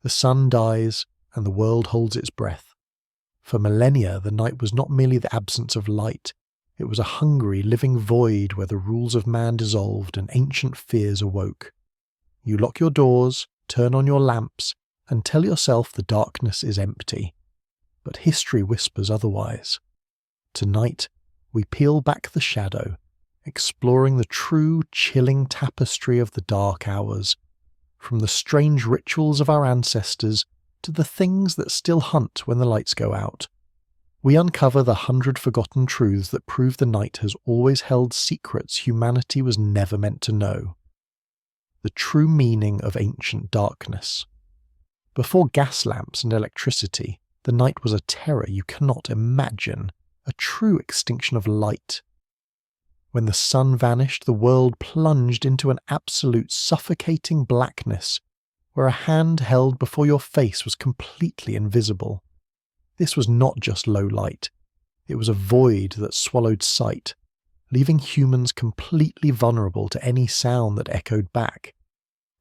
The sun dies, and the world holds its breath. For millennia, the night was not merely the absence of light, it was a hungry, living void where the rules of man dissolved and ancient fears awoke. You lock your doors, turn on your lamps, and tell yourself the darkness is empty. But history whispers otherwise. Tonight, we peel back the shadow, exploring the true, chilling tapestry of the dark hours, from the strange rituals of our ancestors to the things that still hunt when the lights go out. We uncover the 100 forgotten truths that prove the night has always held secrets humanity was never meant to know. The true meaning of ancient darkness. Before gas lamps and electricity, the night was a terror you cannot imagine, a true extinction of light. When the sun vanished, the world plunged into an absolute suffocating blackness, where a hand held before your face was completely invisible. This was not just low light, it was a void that swallowed sight, leaving humans completely vulnerable to any sound that echoed back.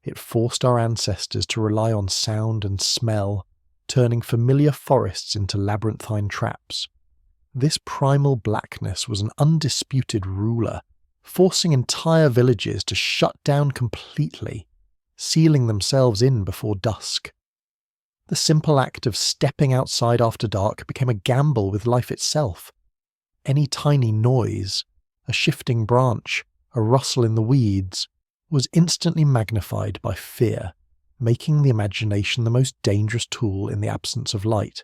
It forced our ancestors to rely on sound and smell, turning familiar forests into labyrinthine traps. This primal blackness was an undisputed ruler, forcing entire villages to shut down completely, sealing themselves in before dusk. The simple act of stepping outside after dark became a gamble with life itself. Any tiny noise, a shifting branch, a rustle in the weeds, was instantly magnified by fear, making the imagination the most dangerous tool in the absence of light.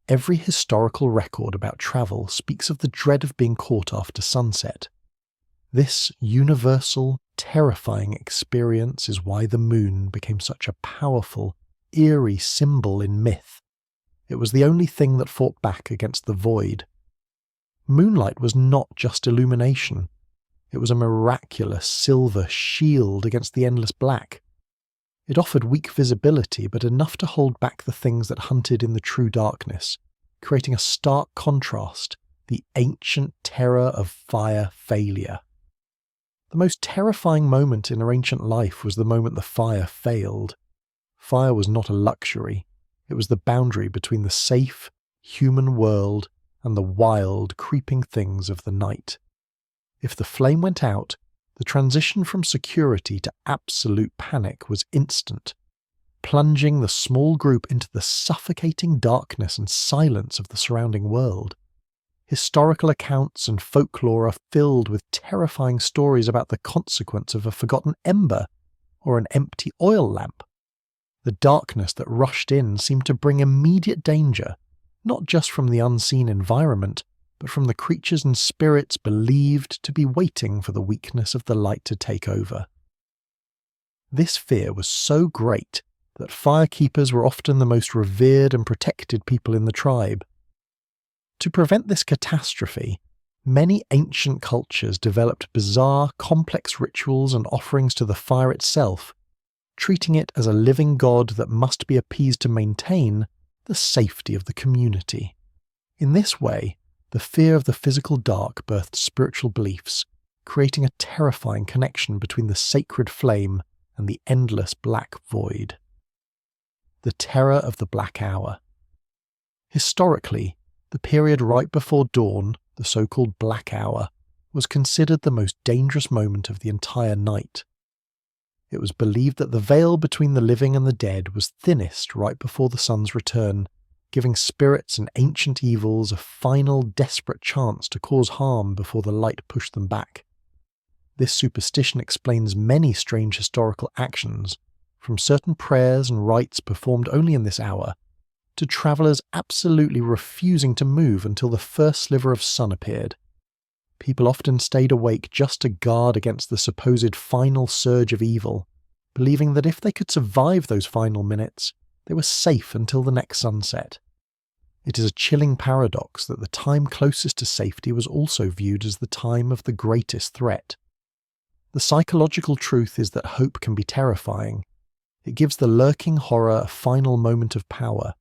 Every historical record about travel speaks of the dread of being caught after sunset. This universal, terrifying experience is why the moon became such a powerful, eerie symbol in myth. It was the only thing that fought back against the void. Moonlight was not just illumination. It was a miraculous silver shield against the endless black. It offered weak visibility, but enough to hold back the things that hunted in the true darkness, creating a stark contrast, the ancient terror of fire failure. The most terrifying moment in our ancient life was the moment the fire failed. Fire was not a luxury, it was the boundary between the safe, human world and the wild, creeping things of the night. If the flame went out, the transition from security to absolute panic was instant, plunging the small group into the suffocating darkness and silence of the surrounding world. Historical accounts and folklore are filled with terrifying stories about the consequence of a forgotten ember or an empty oil lamp. The darkness that rushed in seemed to bring immediate danger, not just from the unseen environment, but from the creatures and spirits believed to be waiting for the weakness of the light to take over. This fear was so great that firekeepers were often the most revered and protected people in the tribe. To prevent this catastrophe, many ancient cultures developed bizarre, complex rituals and offerings to the fire itself, treating it as a living god that must be appeased to maintain the safety of the community. In this way, the fear of the physical dark birthed spiritual beliefs, creating a terrifying connection between the sacred flame and the endless black void. The terror of the Black Hour. Historically, the period right before dawn, the so-called Black Hour, was considered the most dangerous moment of the entire night. It was believed that the veil between the living and the dead was thinnest right before the sun's return, giving spirits and ancient evils a final, desperate chance to cause harm before the light pushed them back. This superstition explains many strange historical actions, from certain prayers and rites performed only in this hour, to travellers absolutely refusing to move until the first sliver of sun appeared. People often stayed awake just to guard against the supposed final surge of evil, believing that if they could survive those final minutes, they were safe until the next sunset. It is a chilling paradox that the time closest to safety was also viewed as the time of the greatest threat. The psychological truth is that hope can be terrifying. It gives the lurking horror a final moment of power.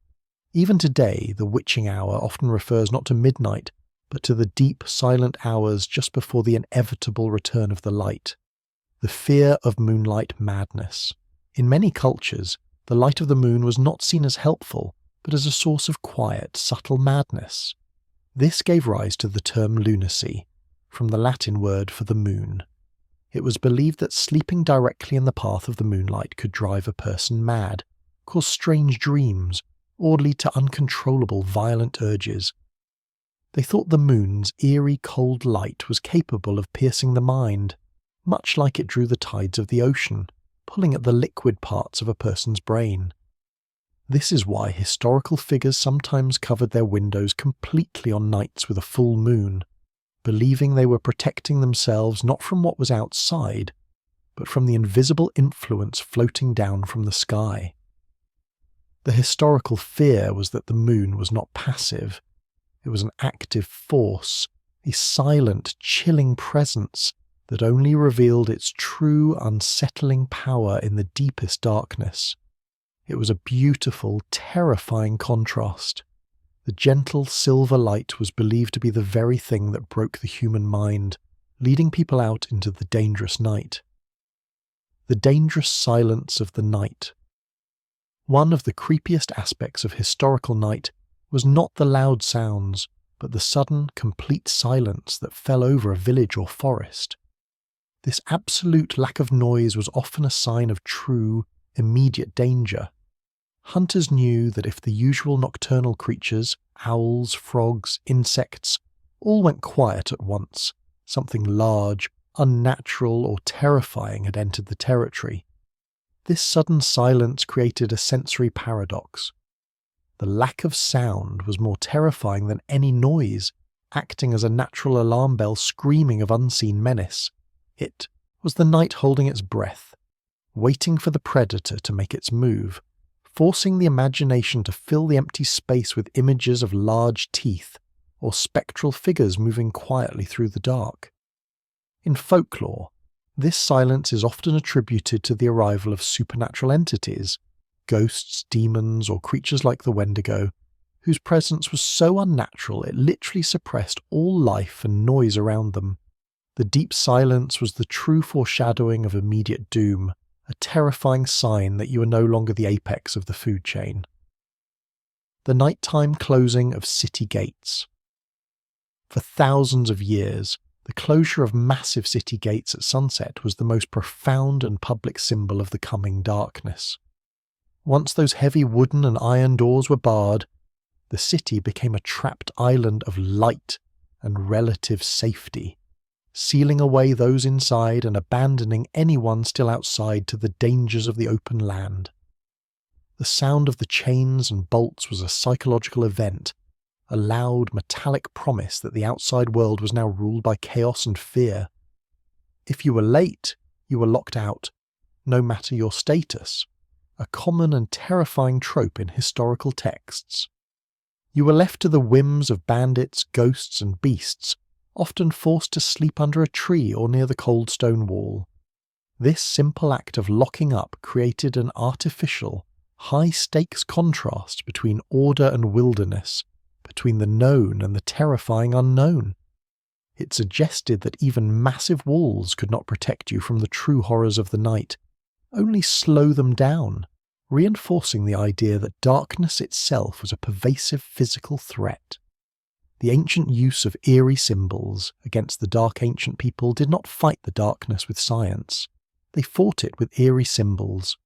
Even today, the witching hour often refers not to midnight, but to the deep, silent hours just before the inevitable return of the light. The fear of moonlight madness. In many cultures, the light of the moon was not seen as helpful, but as a source of quiet, subtle madness. This gave rise to the term lunacy, from the Latin word for the moon. It was believed that sleeping directly in the path of the moonlight could drive a person mad, cause strange dreams, or lead to uncontrollable violent urges. They thought the moon's eerie cold light was capable of piercing the mind, much like it drew the tides of the ocean, pulling at the liquid parts of a person's brain. This is why historical figures sometimes covered their windows completely on nights with a full moon, believing they were protecting themselves not from what was outside, but from the invisible influence floating down from the sky. The historical fear was that the moon was not passive. It was an active force, a silent, chilling presence that only revealed its true, unsettling power in the deepest darkness. It was a beautiful, terrifying contrast. The gentle silver light was believed to be the very thing that broke the human mind, leading people out into the dangerous night. The dangerous silence of the night. One of the creepiest aspects of historical night was not the loud sounds, but the sudden, complete silence that fell over a village or forest. This absolute lack of noise was often a sign of true, immediate danger. Hunters knew that if the usual nocturnal creatures, owls, frogs, insects, all went quiet at once, something large, unnatural, or terrifying had entered the territory. This sudden silence created a sensory paradox. The lack of sound was more terrifying than any noise, acting as a natural alarm bell screaming of unseen menace. It was the night holding its breath, waiting for the predator to make its move, forcing the imagination to fill the empty space with images of large teeth or spectral figures moving quietly through the dark. In folklore, this silence is often attributed to the arrival of supernatural entities, ghosts, demons, or creatures like the Wendigo, whose presence was so unnatural it literally suppressed all life and noise around them. The deep silence was the true foreshadowing of immediate doom, a terrifying sign that you are no longer the apex of the food chain. The nighttime closing of city gates. For thousands of years, the closure of massive city gates at sunset was the most profound and public symbol of the coming darkness. Once those heavy wooden and iron doors were barred, the city became a trapped island of light and relative safety, sealing away those inside and abandoning anyone still outside to the dangers of the open land. The sound of the chains and bolts was a psychological event, a loud, metallic promise that the outside world was now ruled by chaos and fear. If you were late, you were locked out, no matter your status, a common and terrifying trope in historical texts. You were left to the whims of bandits, ghosts, and beasts, often forced to sleep under a tree or near the cold stone wall. This simple act of locking up created an artificial, high-stakes contrast between order and wilderness, between the known and the terrifying unknown. It suggested that even massive walls could not protect you from the true horrors of the night, only slow them down, reinforcing the idea that darkness itself was a pervasive physical threat. The ancient use of eerie symbols against the dark ancient people did not fight the darkness with science. They fought it with eerie symbols.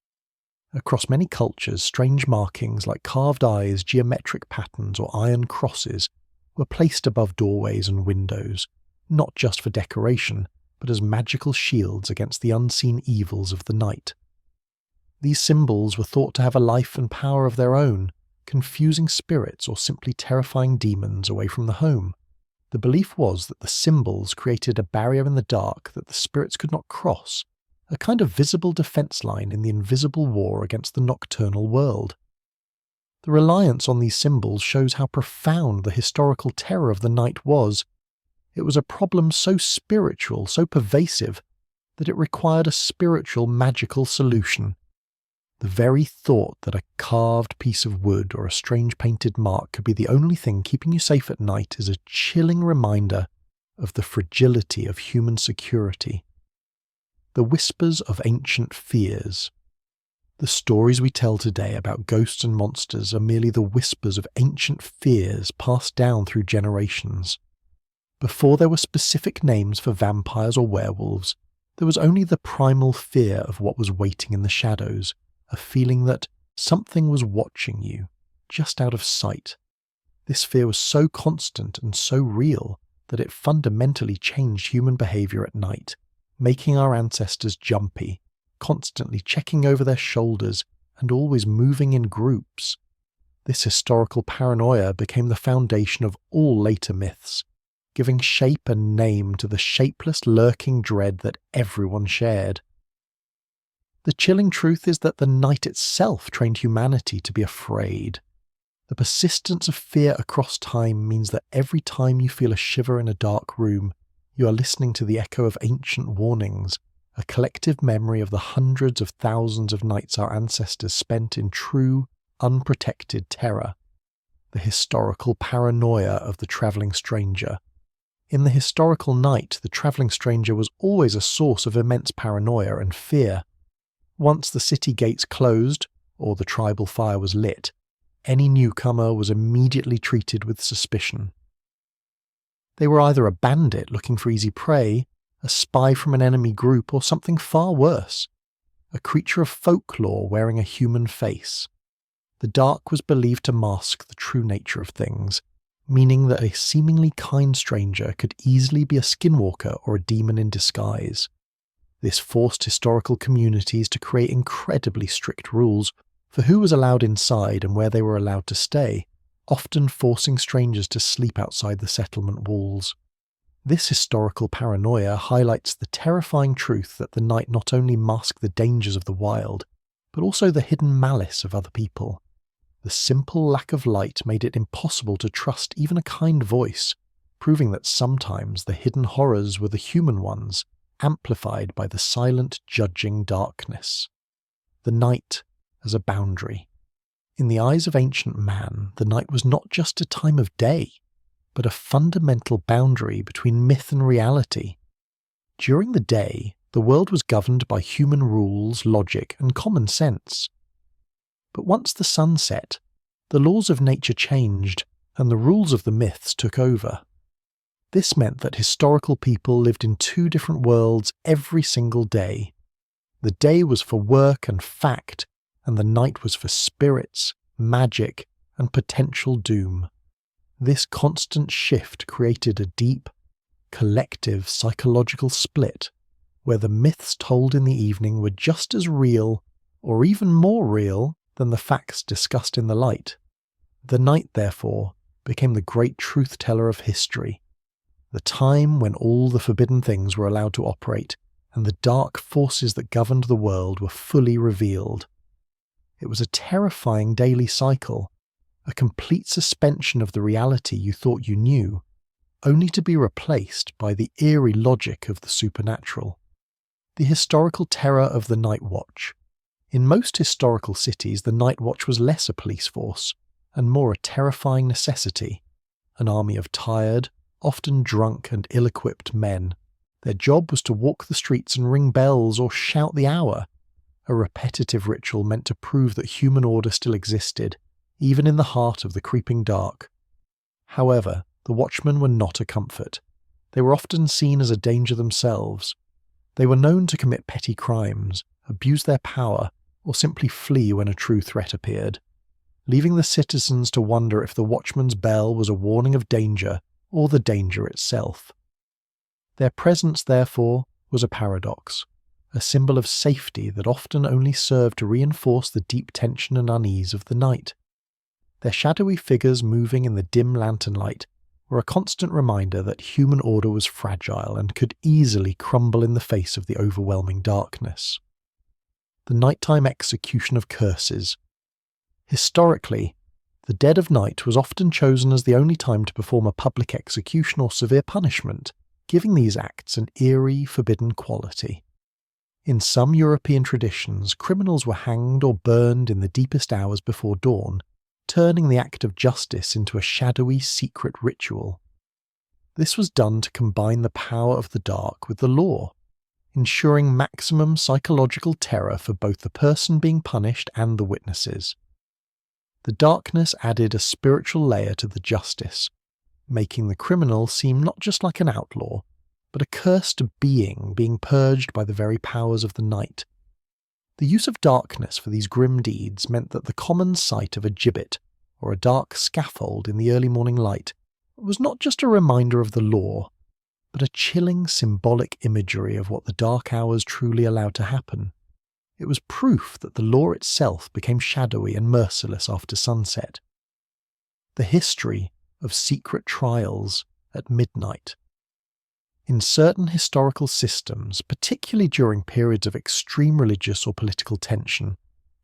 Across many cultures, strange markings like carved eyes, geometric patterns, or iron crosses were placed above doorways and windows, not just for decoration, but as magical shields against the unseen evils of the night. These symbols were thought to have a life and power of their own, confusing spirits or simply terrifying demons away from the home. The belief was that the symbols created a barrier in the dark that the spirits could not cross, a kind of visible defense line in the invisible war against the nocturnal world. The reliance on these symbols shows how profound the historical terror of the night was. It was a problem so spiritual, so pervasive, that it required a spiritual, magical solution. The very thought that a carved piece of wood or a strange painted mark could be the only thing keeping you safe at night is a chilling reminder of the fragility of human security. The whispers of ancient fears. The stories we tell today about ghosts and monsters are merely the whispers of ancient fears passed down through generations. Before there were specific names for vampires or werewolves, there was only the primal fear of what was waiting in the shadows, a feeling that something was watching you, just out of sight. This fear was so constant and so real that it fundamentally changed human behavior at night, making our ancestors jumpy, constantly checking over their shoulders and always moving in groups. This historical paranoia became the foundation of all later myths, giving shape and name to the shapeless lurking dread that everyone shared. The chilling truth is that the night itself trained humanity to be afraid. The persistence of fear across time means that every time you feel a shiver in a dark room, you are listening to the echo of ancient warnings, a collective memory of the hundreds of thousands of nights our ancestors spent in true, unprotected terror. The historical paranoia of the travelling stranger. In the historical night, the travelling stranger was always a source of immense paranoia and fear. Once the city gates closed, or the tribal fire was lit, any newcomer was immediately treated with suspicion. They were either a bandit looking for easy prey, a spy from an enemy group, or something far worse, a creature of folklore wearing a human face. The dark was believed to mask the true nature of things, meaning that a seemingly kind stranger could easily be a skinwalker or a demon in disguise. This forced historical communities to create incredibly strict rules for who was allowed inside and where they were allowed to stay, often forcing strangers to sleep outside the settlement walls. This historical paranoia highlights the terrifying truth that the night not only masked the dangers of the wild, but also the hidden malice of other people. The simple lack of light made it impossible to trust even a kind voice, proving that sometimes the hidden horrors were the human ones, amplified by the silent, judging darkness. The night as a boundary. In the eyes of ancient man, the night was not just a time of day, but a fundamental boundary between myth and reality. During the day, the world was governed by human rules, logic, and common sense. But once the sun set, the laws of nature changed, and the rules of the myths took over. This meant that historical people lived in two different worlds every single day. The day was for work and fact, and the night was for spirits, magic, and potential doom. This constant shift created a deep, collective psychological split, where the myths told in the evening were just as real, or even more real, than the facts discussed in the light. The night, therefore, became the great truth-teller of history, the time when all the forbidden things were allowed to operate, and the dark forces that governed the world were fully revealed. It was a terrifying daily cycle, a complete suspension of the reality you thought you knew, only to be replaced by the eerie logic of the supernatural. The historical terror of the night watch. In most historical cities, the night watch was less a police force, and more a terrifying necessity, an army of tired, often drunk and ill-equipped men. Their job was to walk the streets and ring bells or shout the hour, a repetitive ritual meant to prove that human order still existed, even in the heart of the creeping dark. However, the watchmen were not a comfort. They were often seen as a danger themselves. They were known to commit petty crimes, abuse their power, or simply flee when a true threat appeared, leaving the citizens to wonder if the watchman's bell was a warning of danger or the danger itself. Their presence, therefore, was a paradox, a symbol of safety that often only served to reinforce the deep tension and unease of the night. Their shadowy figures moving in the dim lantern light were a constant reminder that human order was fragile and could easily crumble in the face of the overwhelming darkness. The nighttime execution of curses. Historically, the dead of night was often chosen as the only time to perform a public execution or severe punishment, giving these acts an eerie, forbidden quality. In some European traditions, criminals were hanged or burned in the deepest hours before dawn, turning the act of justice into a shadowy, secret ritual. This was done to combine the power of the dark with the law. ensuring maximum psychological terror for both the person being punished and the witnesses. The darkness added a spiritual layer to the justice, making the criminal seem not just like an outlaw, but a cursed being purged by the very powers of the night. The use of darkness for these grim deeds meant that the common sight of a gibbet, or a dark scaffold in the early morning light, was not just a reminder of the law, but a chilling symbolic imagery of what the dark hours truly allowed to happen. It was proof that the law itself became shadowy and merciless after sunset. The history of secret trials at midnight. In certain historical systems, particularly during periods of extreme religious or political tension,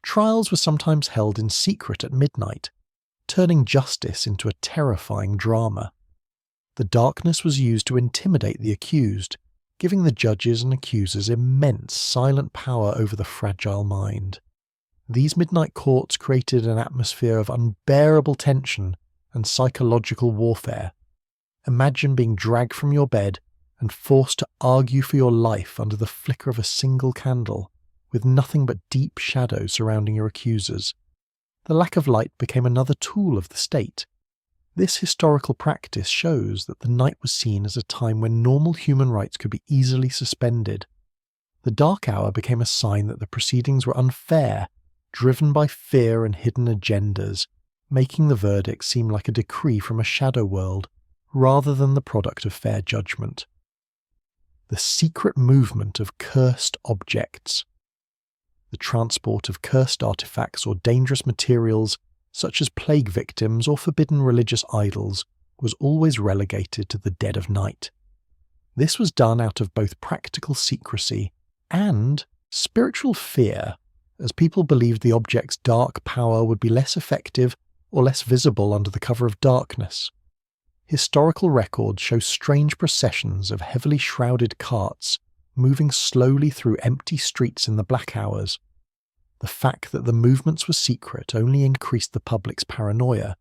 trials were sometimes held in secret at midnight, turning justice into a terrifying drama. The darkness was used to intimidate the accused, giving the judges and accusers immense silent power over the fragile mind. These midnight courts created an atmosphere of unbearable tension and psychological warfare. Imagine being dragged from your bed and forced to argue for your life under the flicker of a single candle, with nothing but deep shadow surrounding your accusers. The lack of light became another tool of the state. This historical practice shows that the night was seen as a time when normal human rights could be easily suspended. The dark hour became a sign that the proceedings were unfair, driven by fear and hidden agendas, making the verdict seem like a decree from a shadow world, rather than the product of fair judgment. The secret movement of cursed objects. The transport of cursed artifacts or dangerous materials, such as plague victims or forbidden religious idols, was always relegated to the dead of night. This was done out of both practical secrecy and spiritual fear, as people believed the object's dark power would be less effective or less visible under the cover of darkness. Historical records show strange processions of heavily shrouded carts moving slowly through empty streets in the black hours. The fact that the movements were secret only increased the public's paranoia,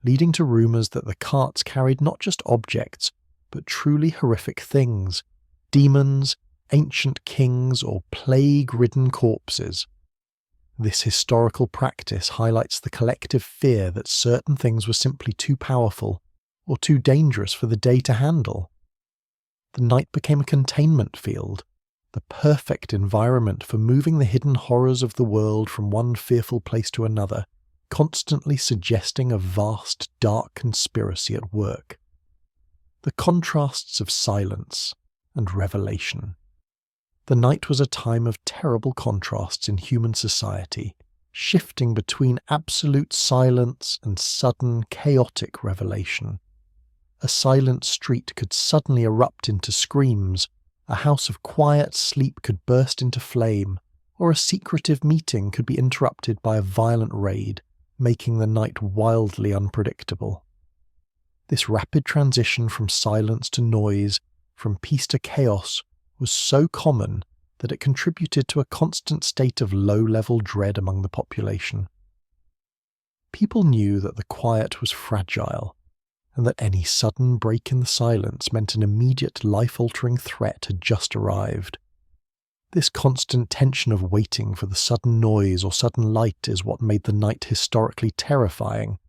leading to rumours that the carts carried not just objects, but truly horrific things: demons, ancient kings, or plague-ridden corpses. This historical practice highlights the collective fear that certain things were simply too powerful or too dangerous for the day to handle. The night became a containment field, the perfect environment for moving the hidden horrors of the world from one fearful place to another, constantly suggesting a vast, dark conspiracy at work. The contrasts of silence and revelation. The night was a time of terrible contrasts in human society, shifting between absolute silence and sudden, chaotic revelation. A silent street could suddenly erupt into screams, a house of quiet sleep could burst into flame, or a secretive meeting could be interrupted by a violent raid, making the night wildly unpredictable. This rapid transition from silence to noise, from peace to chaos, was so common that it contributed to a constant state of low-level dread among the population. People knew that the quiet was fragile, and that any sudden break in the silence meant an immediate life-altering threat had just arrived. This constant tension of waiting for the sudden noise or sudden light is what made the night historically terrifying.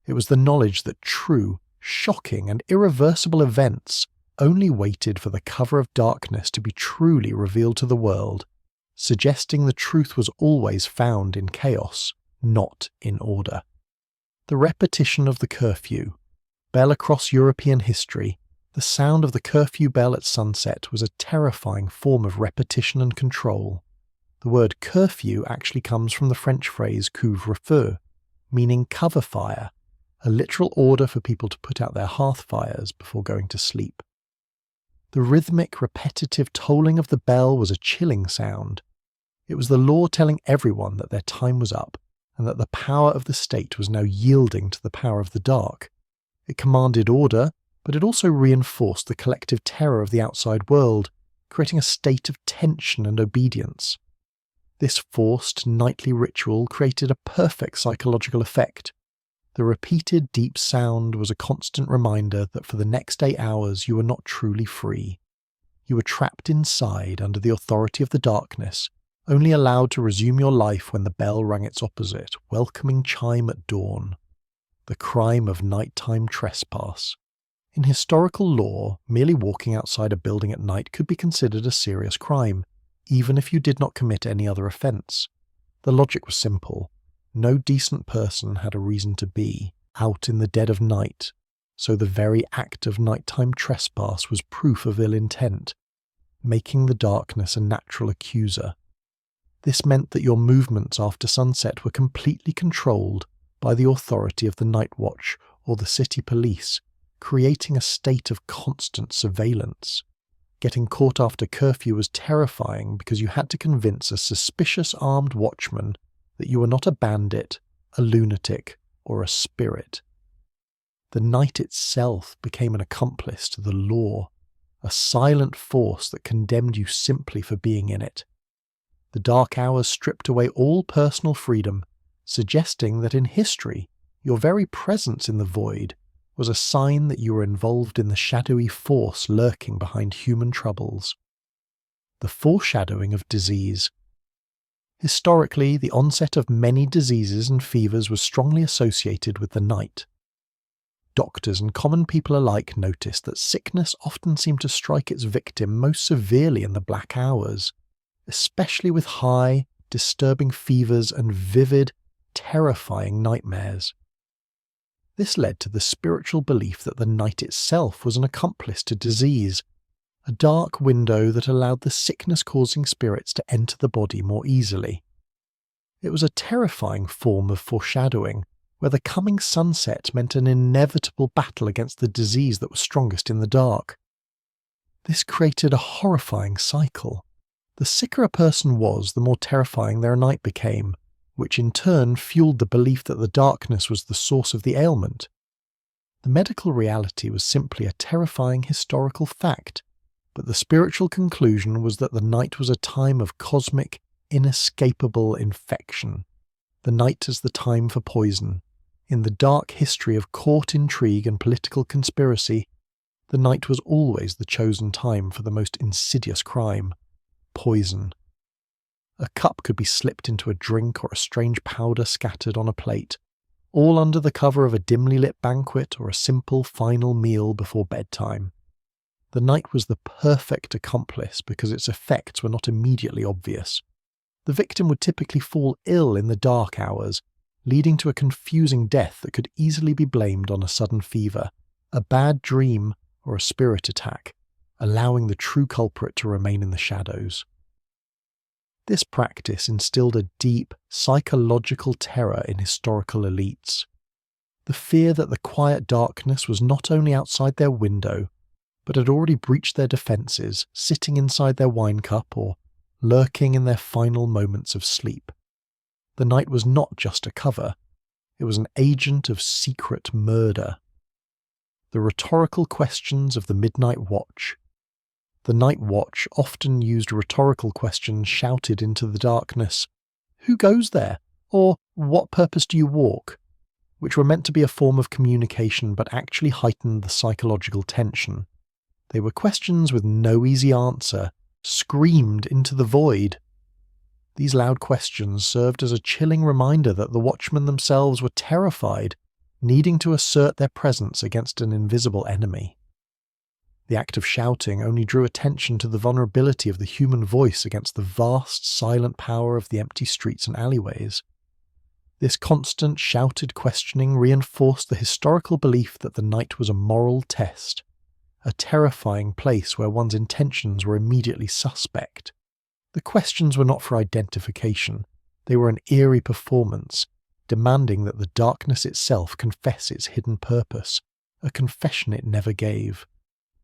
It was the knowledge that true, shocking, and irreversible events only waited for the cover of darkness to be truly revealed to the world, suggesting the truth was always found in chaos, not in order. The repetition of the curfew. Bell across European history, the sound of the curfew bell at sunset was a terrifying form of repetition and control. The word curfew actually comes from the French phrase couvre-feu, meaning cover fire, a literal order for people to put out their hearth fires before going to sleep. The rhythmic, repetitive tolling of the bell was a chilling sound. It was the law telling everyone that their time was up, and that the power of the state was now yielding to the power of the dark. It commanded order, but it also reinforced the collective terror of the outside world, creating a state of tension and obedience. This forced nightly ritual created a perfect psychological effect. The repeated deep sound was a constant reminder that for the next 8 hours you were not truly free. You were trapped inside under the authority of the darkness, only allowed to resume your life when the bell rang its opposite, welcoming chime at dawn. The crime of nighttime trespass. In historical law, merely walking outside a building at night could be considered a serious crime, even if you did not commit any other offence. The logic was simple. No decent person had a reason to be out in the dead of night, so the very act of nighttime trespass was proof of ill intent, making the darkness a natural accuser. This meant that your movements after sunset were completely controlled by the authority of the night watch or the city police, creating a state of constant surveillance. Getting caught after curfew was terrifying because you had to convince a suspicious armed watchman that you were not a bandit, a lunatic, or a spirit. The night itself became an accomplice to the law, a silent force that condemned you simply for being in it. The dark hours stripped away all personal freedom, suggesting that in history, your very presence in the void was a sign that you were involved in the shadowy force lurking behind human troubles. The foreshadowing of disease. Historically, the onset of many diseases and fevers was strongly associated with the night. Doctors and common people alike noticed that sickness often seemed to strike its victim most severely in the black hours, especially with high, disturbing fevers and vivid, terrifying nightmares. This led to the spiritual belief that the night itself was an accomplice to disease, a dark window that allowed the sickness-causing spirits to enter the body more easily. It was a terrifying form of foreshadowing, where the coming sunset meant an inevitable battle against the disease that was strongest in the dark. This created a horrifying cycle. The sicker a person was, the more terrifying their night became, which in turn fueled the belief that the darkness was the source of the ailment. The medical reality was simply a terrifying historical fact, but the spiritual conclusion was that the night was a time of cosmic, inescapable infection. The night as the time for poison. In the dark history of court intrigue and political conspiracy, the night was always the chosen time for the most insidious crime: poison. A cup could be slipped into a drink or a strange powder scattered on a plate, all under the cover of a dimly lit banquet or a simple final meal before bedtime. The night was the perfect accomplice because its effects were not immediately obvious. The victim would typically fall ill in the dark hours, leading to a confusing death that could easily be blamed on a sudden fever, a bad dream, or a spirit attack, allowing the true culprit to remain in the shadows. This practice instilled a deep, psychological terror in historical elites. The fear that the quiet darkness was not only outside their window, but had already breached their defences, sitting inside their wine cup or lurking in their final moments of sleep. The night was not just a cover, it was an agent of secret murder. The rhetorical questions of the midnight watch. The night watch often used rhetorical questions shouted into the darkness. "Who goes there?" or "What purpose do you walk?" which were meant to be a form of communication but actually heightened the psychological tension. They were questions with no easy answer, screamed into the void. These loud questions served as a chilling reminder that the watchmen themselves were terrified, needing to assert their presence against an invisible enemy. The act of shouting only drew attention to the vulnerability of the human voice against the vast, silent power of the empty streets and alleyways. This constant shouted questioning reinforced the historical belief that the night was a moral test, a terrifying place where one's intentions were immediately suspect. The questions were not for identification, they were an eerie performance, demanding that the darkness itself confess its hidden purpose, a confession it never gave.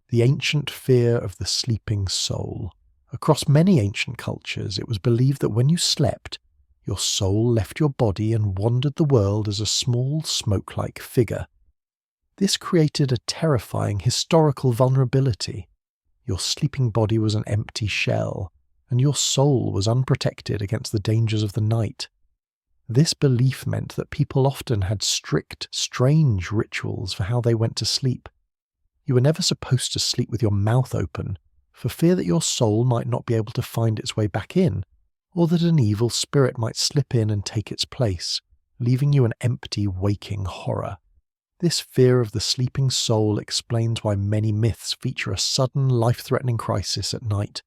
The ancient fear of the sleeping soul. Across many ancient cultures, it was believed that when you slept, your soul left your body and wandered the world as a small, smoke-like figure. This created a terrifying historical vulnerability. Your sleeping body was an empty shell, and your soul was unprotected against the dangers of the night. This belief meant that people often had strict, strange rituals for how they went to sleep. You were never supposed to sleep with your mouth open, for fear that your soul might not be able to find its way back in, or that an evil spirit might slip in and take its place, leaving you an empty, waking horror. This fear of the sleeping soul explains why many myths feature a sudden, life-threatening crisis at night.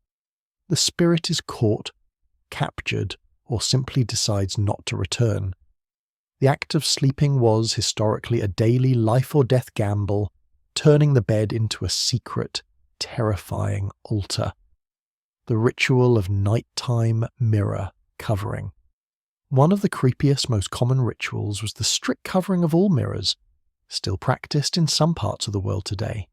The spirit is caught, captured, or simply decides not to return. The act of sleeping was, historically, a daily life-or-death gamble, turning the bed into a secret, terrifying altar. The ritual of nighttime mirror covering. One of the creepiest, most common rituals was the strict covering of all mirrors, still practiced in some parts of the world today.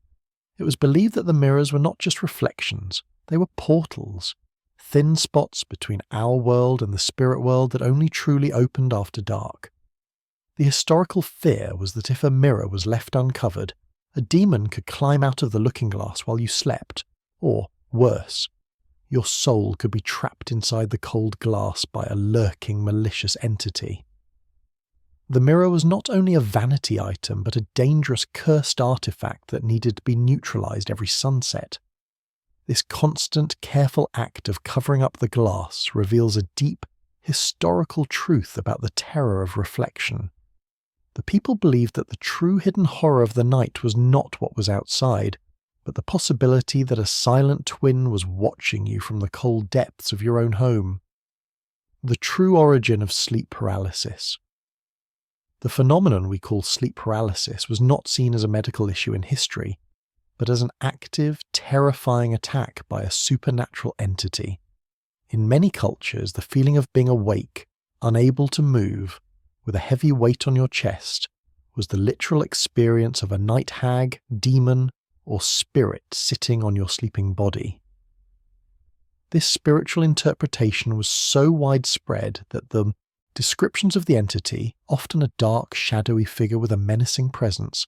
It was believed that the mirrors were not just reflections, they were portals, thin spots between our world and the spirit world that only truly opened after dark. The historical fear was that if a mirror was left uncovered, a demon could climb out of the looking glass while you slept, or, worse, your soul could be trapped inside the cold glass by a lurking, malicious entity. The mirror was not only a vanity item, but a dangerous, cursed artifact that needed to be neutralized every sunset. This constant, careful act of covering up the glass reveals a deep, historical truth about the terror of reflection. The people believed that the true hidden horror of the night was not what was outside, but the possibility that a silent twin was watching you from the cold depths of your own home. The true origin of sleep paralysis. The phenomenon we call sleep paralysis was not seen as a medical issue in history, but as an active, terrifying attack by a supernatural entity. In many cultures, the feeling of being awake, unable to move, with a heavy weight on your chest, was the literal experience of a night hag, demon, or spirit sitting on your sleeping body. This spiritual interpretation was so widespread that the descriptions of the entity, often a dark, shadowy figure with a menacing presence,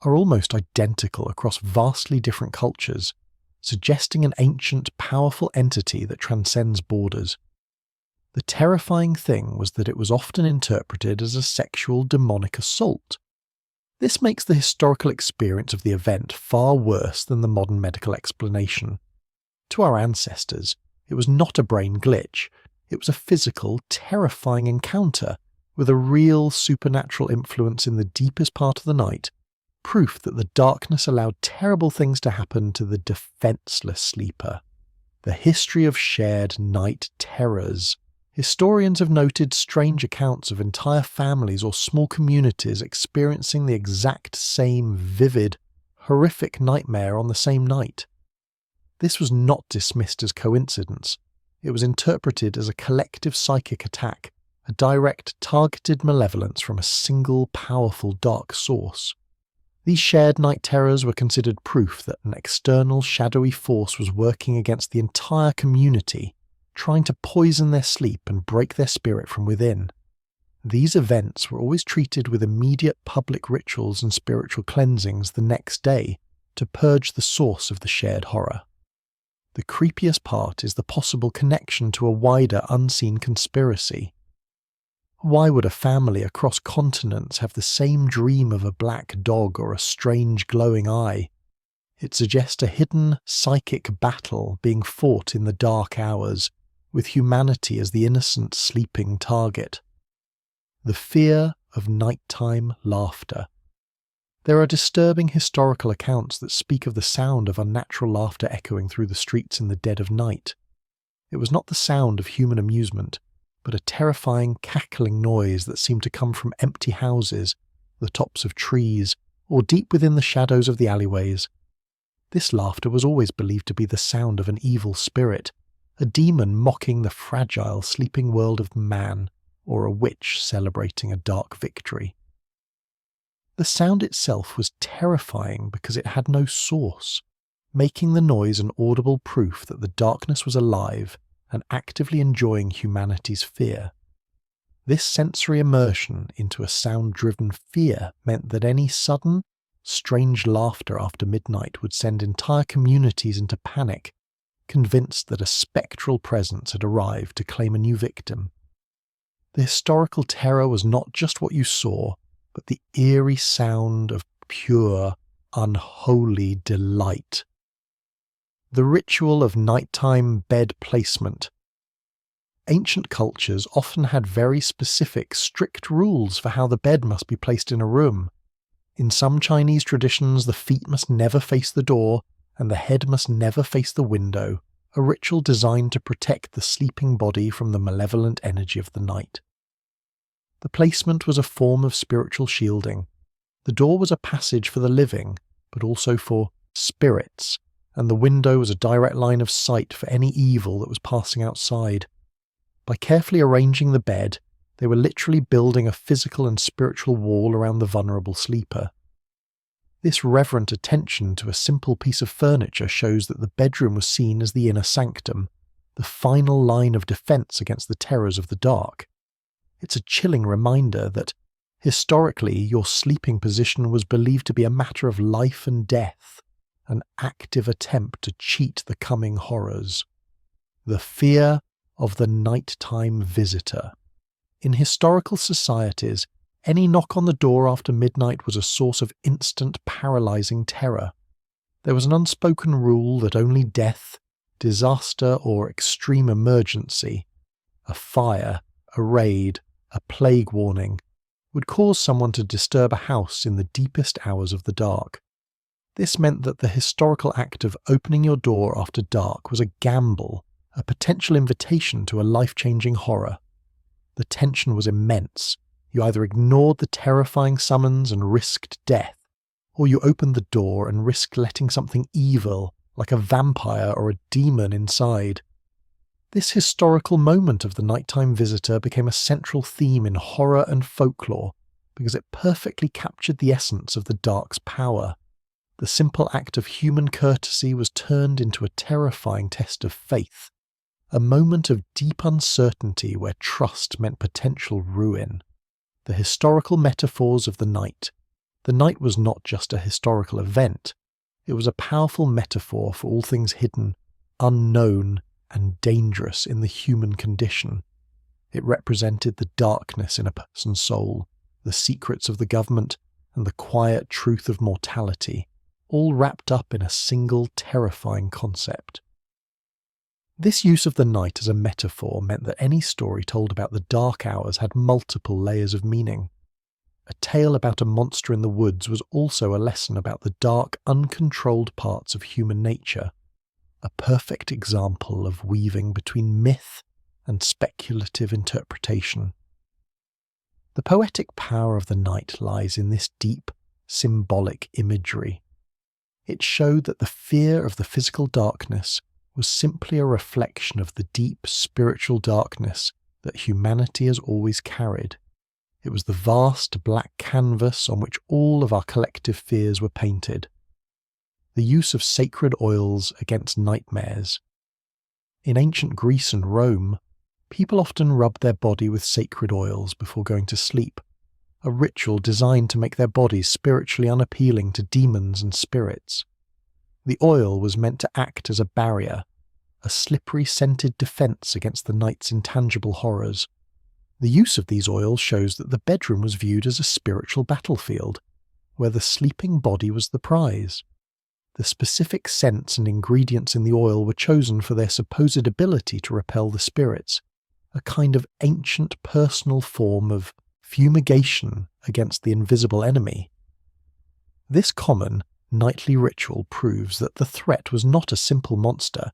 are almost identical across vastly different cultures, suggesting an ancient, powerful entity that transcends borders. The terrifying thing was that it was often interpreted as a sexual demonic assault. This makes the historical experience of the event far worse than the modern medical explanation. To our ancestors, it was not a brain glitch, it was a physical, terrifying encounter with a real supernatural influence in the deepest part of the night, proof that the darkness allowed terrible things to happen to the defenseless sleeper. The history of shared night terrors. Historians have noted strange accounts of entire families or small communities experiencing the exact same vivid, horrific nightmare on the same night. This was not dismissed as coincidence. It was interpreted as a collective psychic attack, a direct, targeted malevolence from a single, powerful, dark source. These shared night terrors were considered proof that an external, shadowy force was working against the entire community, trying to poison their sleep and break their spirit from within. These events were always treated with immediate public rituals and spiritual cleansings the next day to purge the source of the shared horror. The creepiest part is the possible connection to a wider, unseen conspiracy. Why would a family across continents have the same dream of a black dog or a strange glowing eye? It suggests a hidden, psychic battle being fought in the dark hours, with humanity as the innocent, sleeping target. The fear of nighttime laughter. There are disturbing historical accounts that speak of the sound of unnatural laughter echoing through the streets in the dead of night. It was not the sound of human amusement, but a terrifying, cackling noise that seemed to come from empty houses, the tops of trees, or deep within the shadows of the alleyways. This laughter was always believed to be the sound of an evil spirit, a demon mocking the fragile, sleeping world of man, or a witch celebrating a dark victory. The sound itself was terrifying because it had no source, making the noise an audible proof that the darkness was alive and actively enjoying humanity's fear. This sensory immersion into a sound-driven fear meant that any sudden, strange laughter after midnight would send entire communities into panic, convinced that a spectral presence had arrived to claim a new victim. The historical terror was not just what you saw, but the eerie sound of pure, unholy delight. The ritual of nighttime bed placement. Ancient cultures often had very specific, strict rules for how the bed must be placed in a room. In some Chinese traditions, the feet must never face the door, and the head must never face the window, a ritual designed to protect the sleeping body from the malevolent energy of the night. The placement was a form of spiritual shielding. The door was a passage for the living, but also for spirits, and the window was a direct line of sight for any evil that was passing outside. By carefully arranging the bed, they were literally building a physical and spiritual wall around the vulnerable sleeper. This reverent attention to a simple piece of furniture shows that the bedroom was seen as the inner sanctum, the final line of defense against the terrors of the dark. It's a chilling reminder that, historically, your sleeping position was believed to be a matter of life and death, an active attempt to cheat the coming horrors. The fear of the nighttime visitor. In historical societies, any knock on the door after midnight was a source of instant, paralyzing terror. There was an unspoken rule that only death, disaster, or extreme emergency, a fire, a raid, a plague warning, would cause someone to disturb a house in the deepest hours of the dark. This meant that the historical act of opening your door after dark was a gamble, a potential invitation to a life-changing horror. The tension was immense. You either ignored the terrifying summons and risked death, or you opened the door and risked letting something evil, like a vampire or a demon, inside. This historical moment of the nighttime visitor became a central theme in horror and folklore because it perfectly captured the essence of the dark's power. The simple act of human courtesy was turned into a terrifying test of faith, a moment of deep uncertainty where trust meant potential ruin. The historical metaphors of the night. The night was not just a historical event. It was a powerful metaphor for all things hidden, unknown, and dangerous in the human condition. It represented the darkness in a person's soul, the secrets of the government, and the quiet truth of mortality, all wrapped up in a single terrifying concept. This use of the night as a metaphor meant that any story told about the dark hours had multiple layers of meaning. A tale about a monster in the woods was also a lesson about the dark, uncontrolled parts of human nature, a perfect example of weaving between myth and speculative interpretation. The poetic power of the night lies in this deep, symbolic imagery. It showed that the fear of the physical darkness was simply a reflection of the deep spiritual darkness that humanity has always carried. It was the vast black canvas on which all of our collective fears were painted. The use of sacred oils against nightmares. In ancient Greece and Rome, people often rubbed their body with sacred oils before going to sleep, a ritual designed to make their bodies spiritually unappealing to demons and spirits. The oil was meant to act as a barrier, a slippery scented defense against the night's intangible horrors. The use of these oils shows that the bedroom was viewed as a spiritual battlefield, where the sleeping body was the prize. The specific scents and ingredients in the oil were chosen for their supposed ability to repel the spirits, a kind of ancient personal form of fumigation against the invisible enemy. This common, nightly ritual proves that the threat was not a simple monster,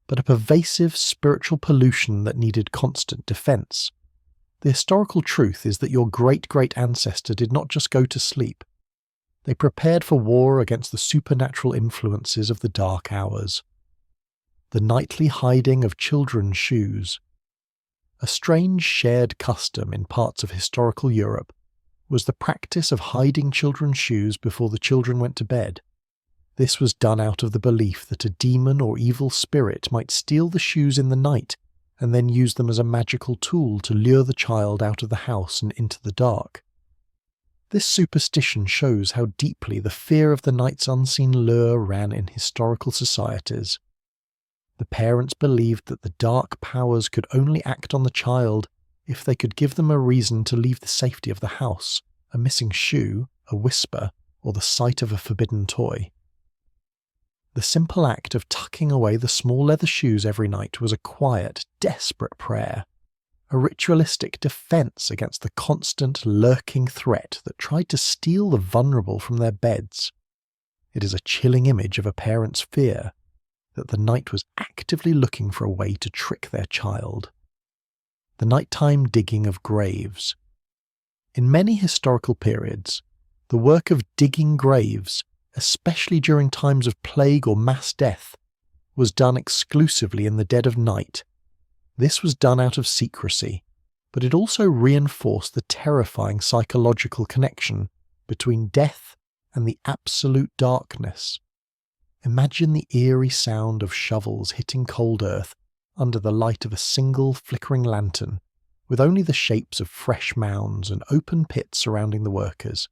but a pervasive spiritual pollution that needed constant defense. The historical truth is that your great-great ancestor did not just go to sleep. They prepared for war against the supernatural influences of the dark hours. The nightly hiding of children's shoes. A strange shared custom in parts of historical Europe was the practice of hiding children's shoes before the children went to bed. This was done out of the belief that a demon or evil spirit might steal the shoes in the night and then use them as a magical tool to lure the child out of the house and into the dark. This superstition shows how deeply the fear of the night's unseen lure ran in historical societies. The parents believed that the dark powers could only act on the child if they could give them a reason to leave the safety of the house, a missing shoe, a whisper, or the sight of a forbidden toy. The simple act of tucking away the small leather shoes every night was a quiet, desperate prayer, a ritualistic defense against the constant, lurking threat that tried to steal the vulnerable from their beds. It is a chilling image of a parent's fear that the night was actively looking for a way to trick their child. The nighttime digging of graves. In many historical periods, the work of digging graves, especially during times of plague or mass death, was done exclusively in the dead of night. This was done out of secrecy, but it also reinforced the terrifying psychological connection between death and the absolute darkness. Imagine the eerie sound of shovels hitting cold earth under the light of a single flickering lantern, with only the shapes of fresh mounds and open pits surrounding the workers.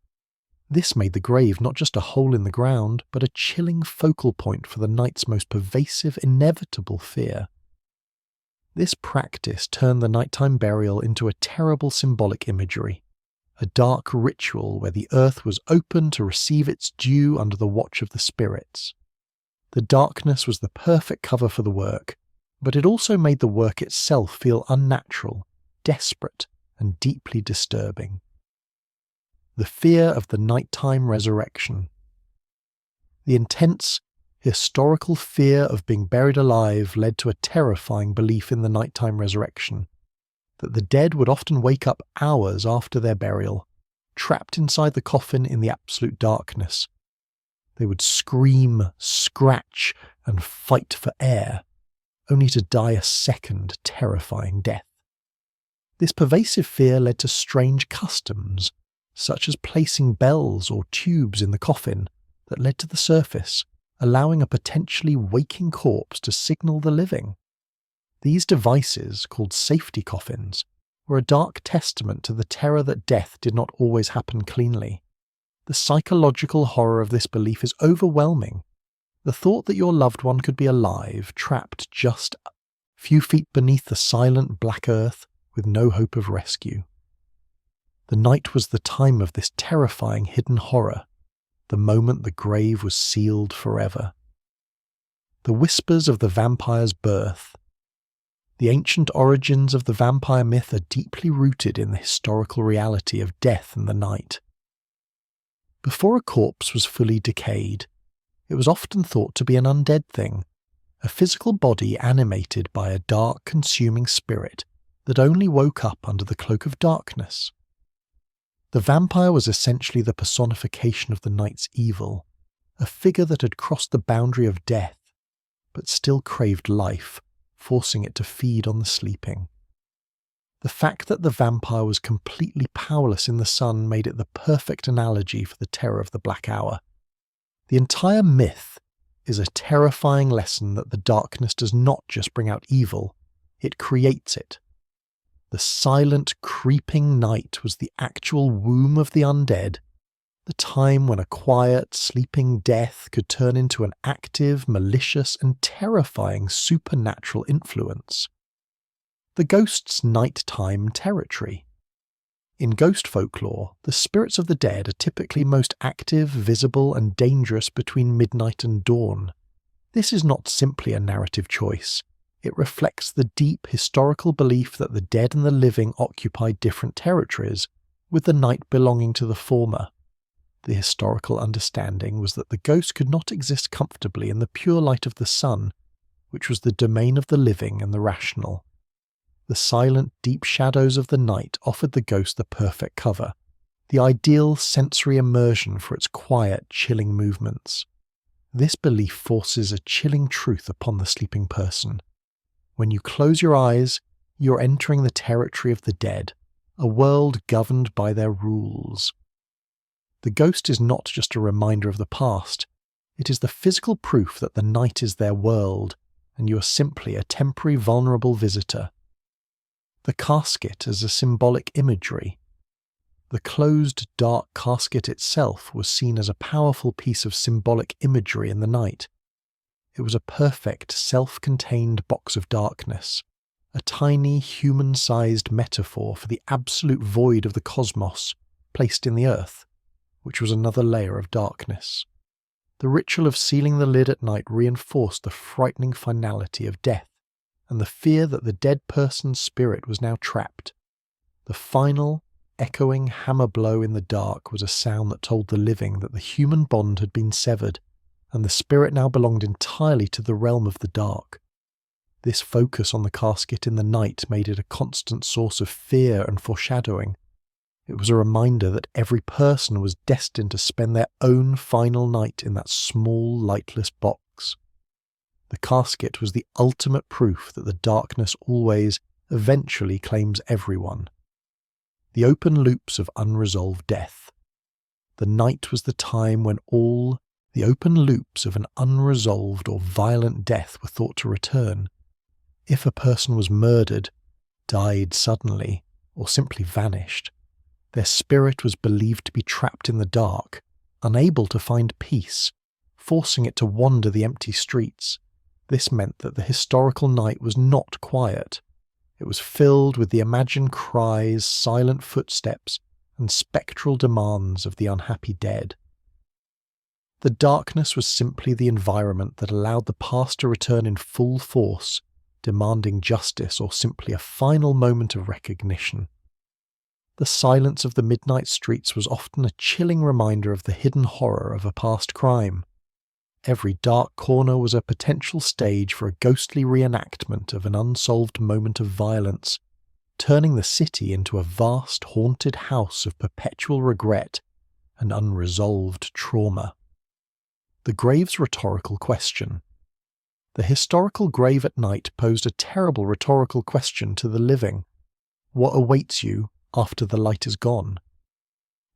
This made the grave not just a hole in the ground, but a chilling focal point for the night's most pervasive, inevitable fear. This practice turned the nighttime burial into a terrible symbolic imagery, a dark ritual where the earth was open to receive its due under the watch of the spirits. The darkness was the perfect cover for the work, but it also made the work itself feel unnatural, desperate, and deeply disturbing. The fear of the nighttime resurrection. The intense, historical fear of being buried alive led to a terrifying belief in the nighttime resurrection, that the dead would often wake up hours after their burial, trapped inside the coffin in the absolute darkness. They would scream, scratch, and fight for air, only to die a second, terrifying death. This pervasive fear led to strange customs, such as placing bells or tubes in the coffin that led to the surface, allowing a potentially waking corpse to signal the living. These devices, called safety coffins, were a dark testament to the terror that death did not always happen cleanly. The psychological horror of this belief is overwhelming. The thought that your loved one could be alive, trapped just a few feet beneath the silent black earth with no hope of rescue. The night was the time of this terrifying hidden horror, the moment the grave was sealed forever. The whispers of the vampire's birth. The ancient origins of the vampire myth are deeply rooted in the historical reality of death and the night. Before a corpse was fully decayed, it was often thought to be an undead thing, a physical body animated by a dark, consuming spirit that only woke up under the cloak of darkness. The vampire was essentially the personification of the night's evil, a figure that had crossed the boundary of death, but still craved life, forcing it to feed on the sleeping. The fact that the vampire was completely powerless in the sun made it the perfect analogy for the terror of the Black Hour. The entire myth is a terrifying lesson that the darkness does not just bring out evil, it creates it. The silent, creeping night was the actual womb of the undead, the time when a quiet, sleeping death could turn into an active, malicious, and terrifying supernatural influence. The ghost's nighttime territory. In ghost folklore, the spirits of the dead are typically most active, visible, and dangerous between midnight and dawn. This is not simply a narrative choice. It reflects the deep historical belief that the dead and the living occupied different territories, with the night belonging to the former. The historical understanding was that the ghost could not exist comfortably in the pure light of the sun, which was the domain of the living and the rational. The silent, deep shadows of the night offered the ghost the perfect cover, the ideal sensory immersion for its quiet, chilling movements. This belief forces a chilling truth upon the sleeping person. When you close your eyes, you're entering the territory of the dead, a world governed by their rules. The ghost is not just a reminder of the past, it is the physical proof that the night is their world, and you are simply a temporary vulnerable visitor. The casket as a symbolic imagery. The closed, dark casket itself was seen as a powerful piece of symbolic imagery in the night. It was a perfect, self-contained box of darkness, a tiny, human-sized metaphor for the absolute void of the cosmos placed in the earth, which was another layer of darkness. The ritual of sealing the lid at night reinforced the frightening finality of death, and the fear that the dead person's spirit was now trapped. The final, echoing hammer blow in the dark was a sound that told the living that the human bond had been severed, and the spirit now belonged entirely to the realm of the dark. This focus on the casket in the night made it a constant source of fear and foreshadowing. It was a reminder that every person was destined to spend their own final night in that small, lightless box. The casket was the ultimate proof that the darkness always, eventually claims everyone. The open loops of unresolved death. The night was the time when all the open loops of an unresolved or violent death were thought to return. If a person was murdered, died suddenly, or simply vanished, their spirit was believed to be trapped in the dark, unable to find peace, forcing it to wander the empty streets. This meant that the historical night was not quiet. It was filled with the imagined cries, silent footsteps, and spectral demands of the unhappy dead. The darkness was simply the environment that allowed the past to return in full force, demanding justice or simply a final moment of recognition. The silence of the midnight streets was often a chilling reminder of the hidden horror of a past crime. Every dark corner was a potential stage for a ghostly reenactment of an unsolved moment of violence, turning the city into a vast haunted house of perpetual regret and unresolved trauma. The grave's rhetorical question. The historical grave at night posed a terrible rhetorical question to the living. What awaits you after the light is gone?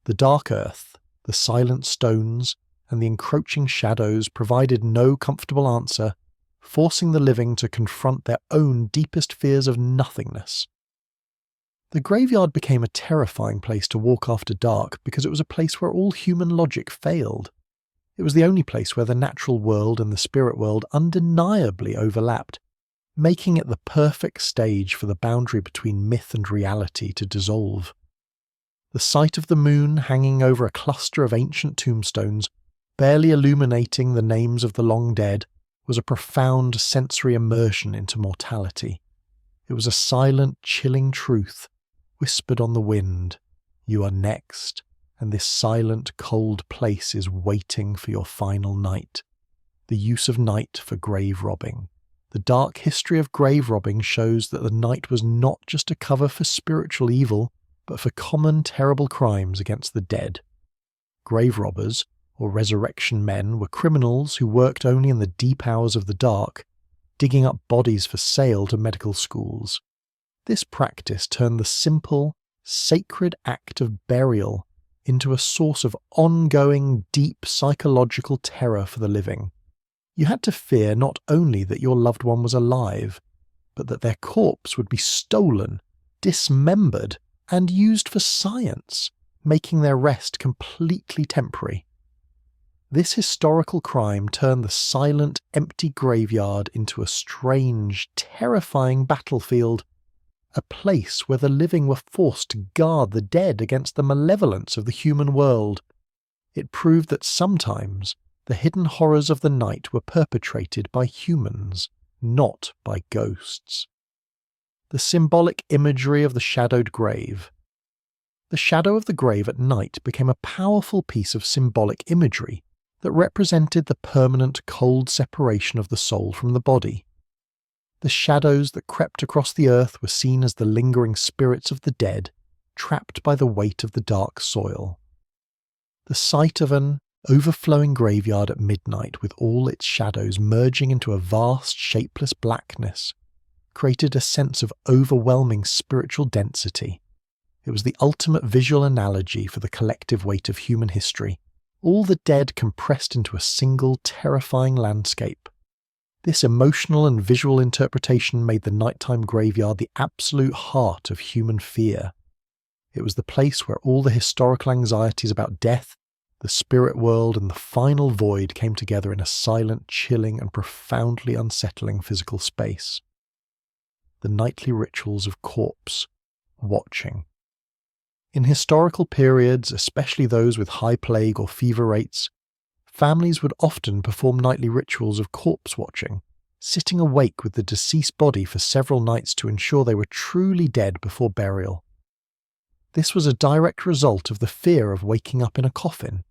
The dark earth, the silent stones, and the encroaching shadows provided no comfortable answer, forcing the living to confront their own deepest fears of nothingness. The graveyard became a terrifying place to walk after dark because it was a place where all human logic failed. It was the only place where the natural world and the spirit world undeniably overlapped, making it the perfect stage for the boundary between myth and reality to dissolve. The sight of the moon hanging over a cluster of ancient tombstones, barely illuminating the names of the long dead, was a profound sensory immersion into mortality. It was a silent, chilling truth, whispered on the wind. You are next, and this silent, cold place is waiting for your final night. The use of night for grave robbing. The dark history of grave robbing shows that the night was not just a cover for spiritual evil, but for common terrible crimes against the dead. Grave robbers, or resurrection men, were criminals who worked only in the deep hours of the dark, digging up bodies for sale to medical schools. This practice turned the simple, sacred act of burial into a source of ongoing, deep psychological terror for the living. You had to fear not only that your loved one was alive, but that their corpse would be stolen, dismembered, and used for science, making their rest completely temporary. This historical crime turned the silent, empty graveyard into a strange, terrifying battlefield, a place where the living were forced to guard the dead against the malevolence of the human world. It proved that sometimes the hidden horrors of the night were perpetrated by humans, not by ghosts. The symbolic imagery of the shadowed grave. The shadow of the grave at night became a powerful piece of symbolic imagery that represented the permanent cold separation of the soul from the body. The shadows that crept across the earth were seen as the lingering spirits of the dead, trapped by the weight of the dark soil. The sight of an overflowing graveyard at midnight with all its shadows merging into a vast, shapeless blackness created a sense of overwhelming spiritual density. It was the ultimate visual analogy for the collective weight of human history, all the dead compressed into a single terrifying landscape. This emotional and visual interpretation made the nighttime graveyard the absolute heart of human fear. It was the place where all the historical anxieties about death, the spirit world, and the final void came together in a silent, chilling, and profoundly unsettling physical space. The nightly rituals of corpse watching. In historical periods, especially those with high plague or fever rates, Families would often perform nightly rituals of corpse watching, sitting awake with the deceased body for several nights to ensure they were truly dead before burial. This was a direct result of the fear of waking up in a coffin.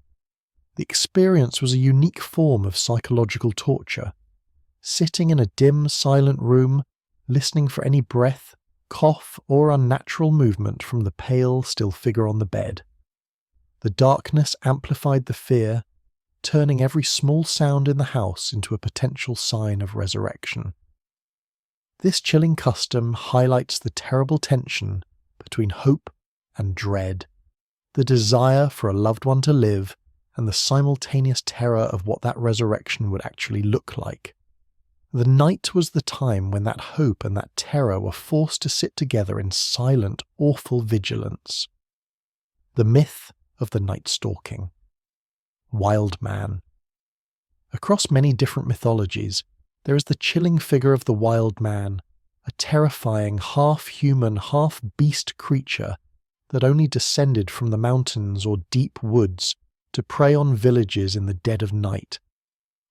The experience was a unique form of psychological torture. Sitting in a dim, silent room, listening for any breath, cough, or unnatural movement from the pale, still figure on the bed. The darkness amplified the fear, turning every small sound in the house into a potential sign of resurrection. This chilling custom highlights the terrible tension between hope and dread, the desire for a loved one to live, and the simultaneous terror of what that resurrection would actually look like. The night was the time when that hope and that terror were forced to sit together in silent, awful vigilance. The myth of the night stalking. Wild man. Across many different mythologies, there is the chilling figure of the wild man, a terrifying half-human, half-beast creature that only descended from the mountains or deep woods to prey on villages in the dead of night.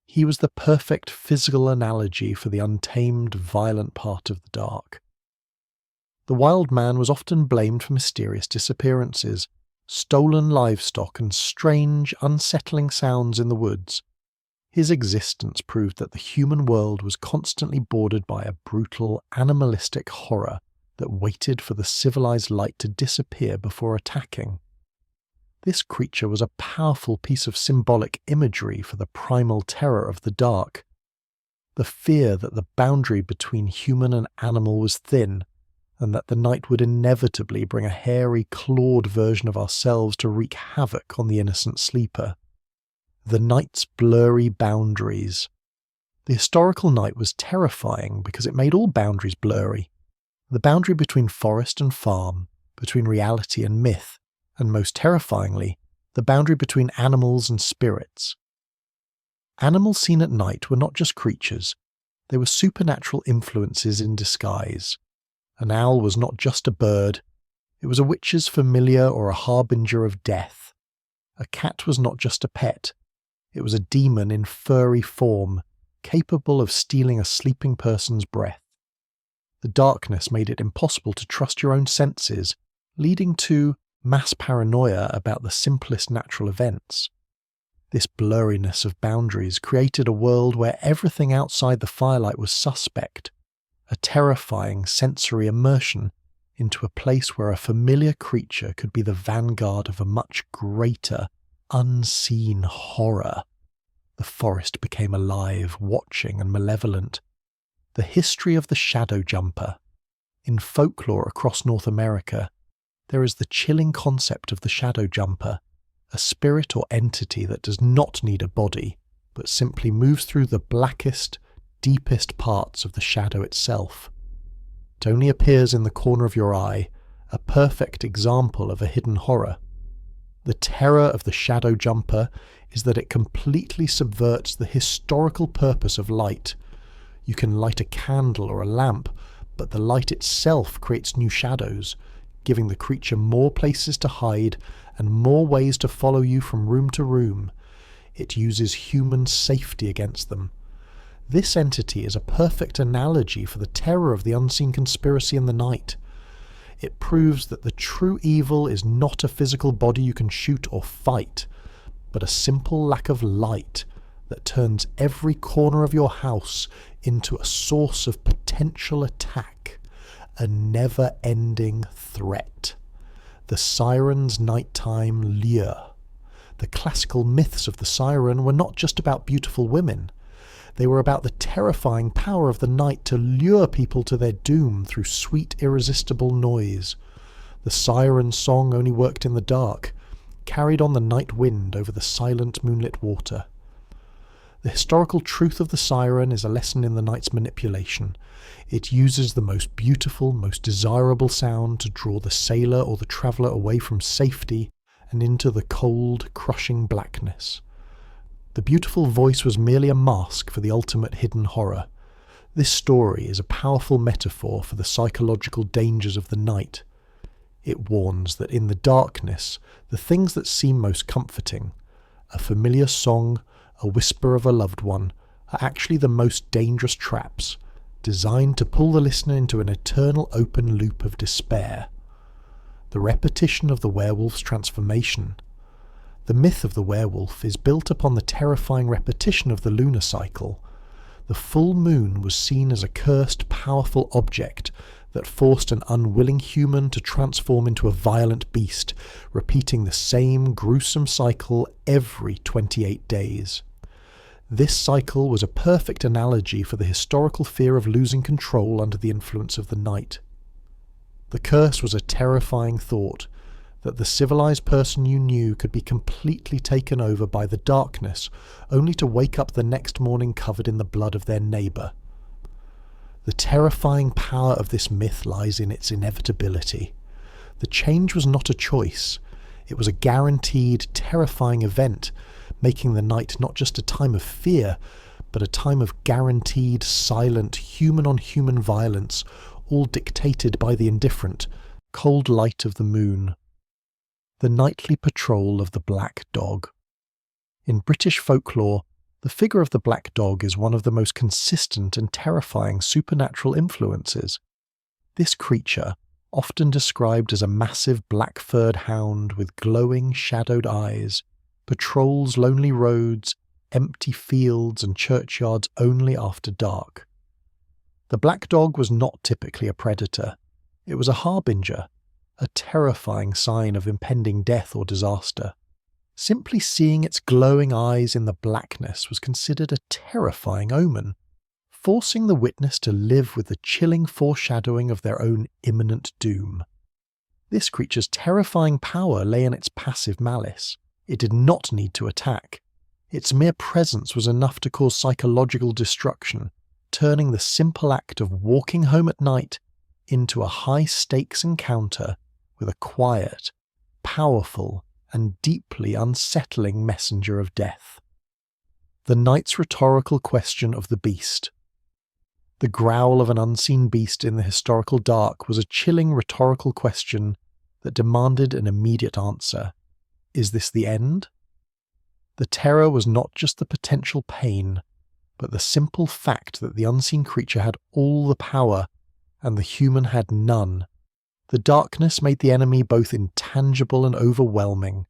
He was the perfect physical analogy for the untamed, violent part of the dark. The wild man was often blamed for mysterious disappearances, stolen livestock, and strange, unsettling sounds in the woods. His existence proved that the human world was constantly bordered by a brutal, animalistic horror that waited for the civilized light to disappear before attacking. This creature was a powerful piece of symbolic imagery for the primal terror of the dark. The fear that the boundary between human and animal was thin, and that the night would inevitably bring a hairy, clawed version of ourselves to wreak havoc on the innocent sleeper. The night's blurry boundaries. The historical night was terrifying because it made all boundaries blurry. The boundary between forest and farm, between reality and myth, and most terrifyingly, the boundary between animals and spirits. Animals seen at night were not just creatures, they were supernatural influences in disguise. An owl was not just a bird, it was a witch's familiar or a harbinger of death. A cat was not just a pet, it was a demon in furry form, capable of stealing a sleeping person's breath. The darkness made it impossible to trust your own senses, leading to mass paranoia about the simplest natural events. This blurriness of boundaries created a world where everything outside the firelight was suspect, a terrifying sensory immersion into a place where a familiar creature could be the vanguard of a much greater, unseen horror. The forest became alive, watching and malevolent. The history of the shadow jumper. In folklore across North America, there is the chilling concept of the shadow jumper, a spirit or entity that does not need a body, but simply moves through the blackest, deepest parts of the shadow itself. It only appears in the corner of your eye, a perfect example of a hidden horror. The terror of the shadow jumper is that it completely subverts the historical purpose of light. You can light a candle or a lamp, but the light itself creates new shadows, giving the creature more places to hide and more ways to follow you from room to room. It uses human safety against them. This entity is a perfect analogy for the terror of the unseen conspiracy in the night. It proves that the true evil is not a physical body you can shoot or fight, but a simple lack of light that turns every corner of your house into a source of potential attack, a never-ending threat. The siren's nighttime lure. The classical myths of the siren were not just about beautiful women. They were about the terrifying power of the night to lure people to their doom through sweet, irresistible noise. The siren song only worked in the dark, carried on the night wind over the silent moonlit water. The historical truth of the siren is a lesson in the night's manipulation. It uses the most beautiful, most desirable sound to draw the sailor or the traveller away from safety and into the cold, crushing blackness. The beautiful voice was merely a mask for the ultimate hidden horror. This story is a powerful metaphor for the psychological dangers of the night. It warns that in the darkness, the things that seem most comforting, a familiar song, a whisper of a loved one, are actually the most dangerous traps, designed to pull the listener into an eternal open loop of despair. The repetition of the werewolf's transformation. The myth of the werewolf is built upon the terrifying repetition of the lunar cycle. The full moon was seen as a cursed, powerful object that forced an unwilling human to transform into a violent beast, repeating the same gruesome cycle every 28 days. This cycle was a perfect analogy for the historical fear of losing control under the influence of the night. The curse was a terrifying thought, that the civilized person you knew could be completely taken over by the darkness, only to wake up the next morning covered in the blood of their neighbour. The terrifying power of this myth lies in its inevitability. The change was not a choice. It was a guaranteed, terrifying event, making the night not just a time of fear, but a time of guaranteed, silent, human-on-human violence, all dictated by the indifferent, cold light of the moon. The nightly patrol of the black dog. In British folklore, the figure of the black dog is one of the most consistent and terrifying supernatural influences. This creature, often described as a massive black-furred hound with glowing, shadowed eyes, patrols lonely roads, empty fields and churchyards only after dark. The black dog was not typically a predator. It was a harbinger, a terrifying sign of impending death or disaster. Simply seeing its glowing eyes in the blackness was considered a terrifying omen, forcing the witness to live with the chilling foreshadowing of their own imminent doom. This creature's terrifying power lay in its passive malice. It did not need to attack. Its mere presence was enough to cause psychological destruction, turning the simple act of walking home at night into a high-stakes encounter with a quiet, powerful, and deeply unsettling messenger of death. The night's rhetorical question of the beast. The growl of an unseen beast in the historical dark was a chilling rhetorical question that demanded an immediate answer. Is this the end? The terror was not just the potential pain, but the simple fact that the unseen creature had all the power and the human had none. The darkness made the enemy both intangible and overwhelming.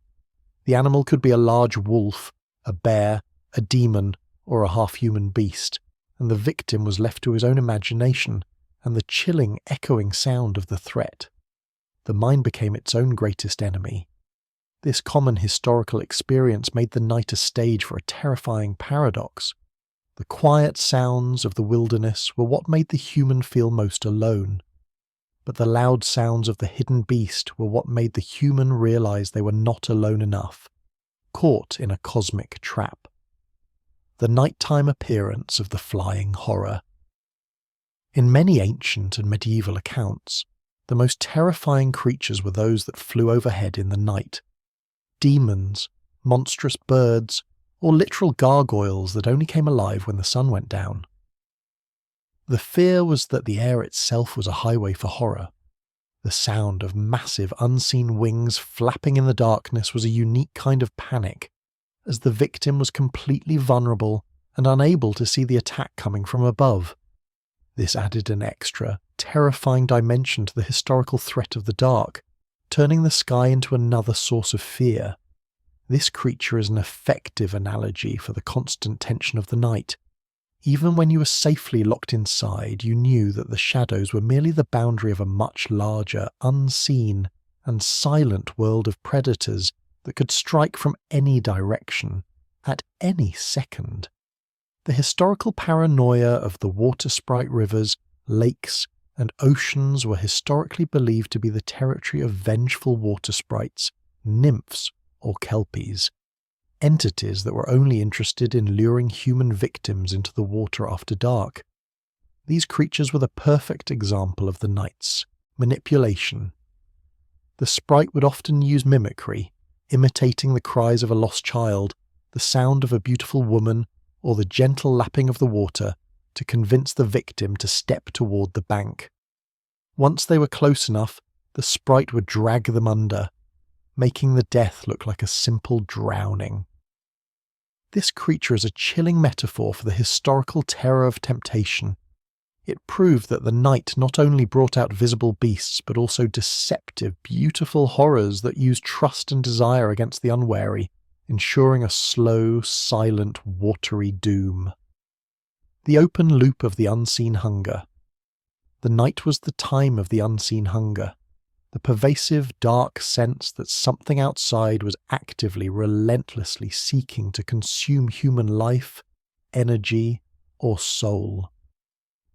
The animal could be a large wolf, a bear, a demon, or a half-human beast, and the victim was left to his own imagination and the chilling, echoing sound of the threat. The mind became its own greatest enemy. This common historical experience made the night a stage for a terrifying paradox. The quiet sounds of the wilderness were what made the human feel most alone, but the loud sounds of the hidden beast were what made the human realize they were not alone enough, caught in a cosmic trap. The nighttime appearance of the flying horror. In many ancient and medieval accounts, the most terrifying creatures were those that flew overhead in the night. Demons, monstrous birds, or literal gargoyles that only came alive when the sun went down. The fear was that the air itself was a highway for horror. The sound of massive unseen wings flapping in the darkness was a unique kind of panic, as the victim was completely vulnerable and unable to see the attack coming from above. This added an extra, terrifying dimension to the historical threat of the dark, turning the sky into another source of fear. This creature is an effective analogy for the constant tension of the night. Even when you were safely locked inside, you knew that the shadows were merely the boundary of a much larger, unseen, and silent world of predators that could strike from any direction, at any second. The historical paranoia of the water sprite rivers, lakes, and oceans were historically believed to be the territory of vengeful water sprites, nymphs, or kelpies, entities that were only interested in luring human victims into the water after dark. These creatures were the perfect example of the night's manipulation. The sprite would often use mimicry, imitating the cries of a lost child, the sound of a beautiful woman, or the gentle lapping of the water to convince the victim to step toward the bank. Once they were close enough, the sprite would drag them under, making the death look like a simple drowning. This creature is a chilling metaphor for the historical terror of temptation. It proved that the night not only brought out visible beasts, but also deceptive, beautiful horrors that used trust and desire against the unwary, ensuring a slow, silent, watery doom. The open loop of the unseen hunger. The night was the time of the unseen hunger, the pervasive, dark sense that something outside was actively, relentlessly seeking to consume human life, energy, or soul.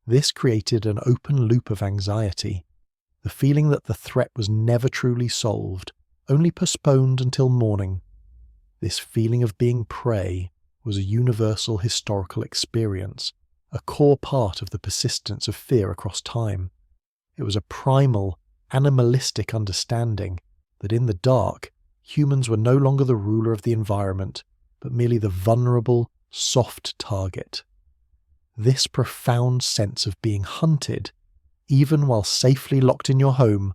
This created an open loop of anxiety, the feeling that the threat was never truly solved, only postponed until morning. This feeling of being prey was a universal historical experience, a core part of the persistence of fear across time. It was a primal, animalistic understanding that in the dark, humans were no longer the ruler of the environment, but merely the vulnerable, soft target. This profound sense of being hunted, even while safely locked in your home,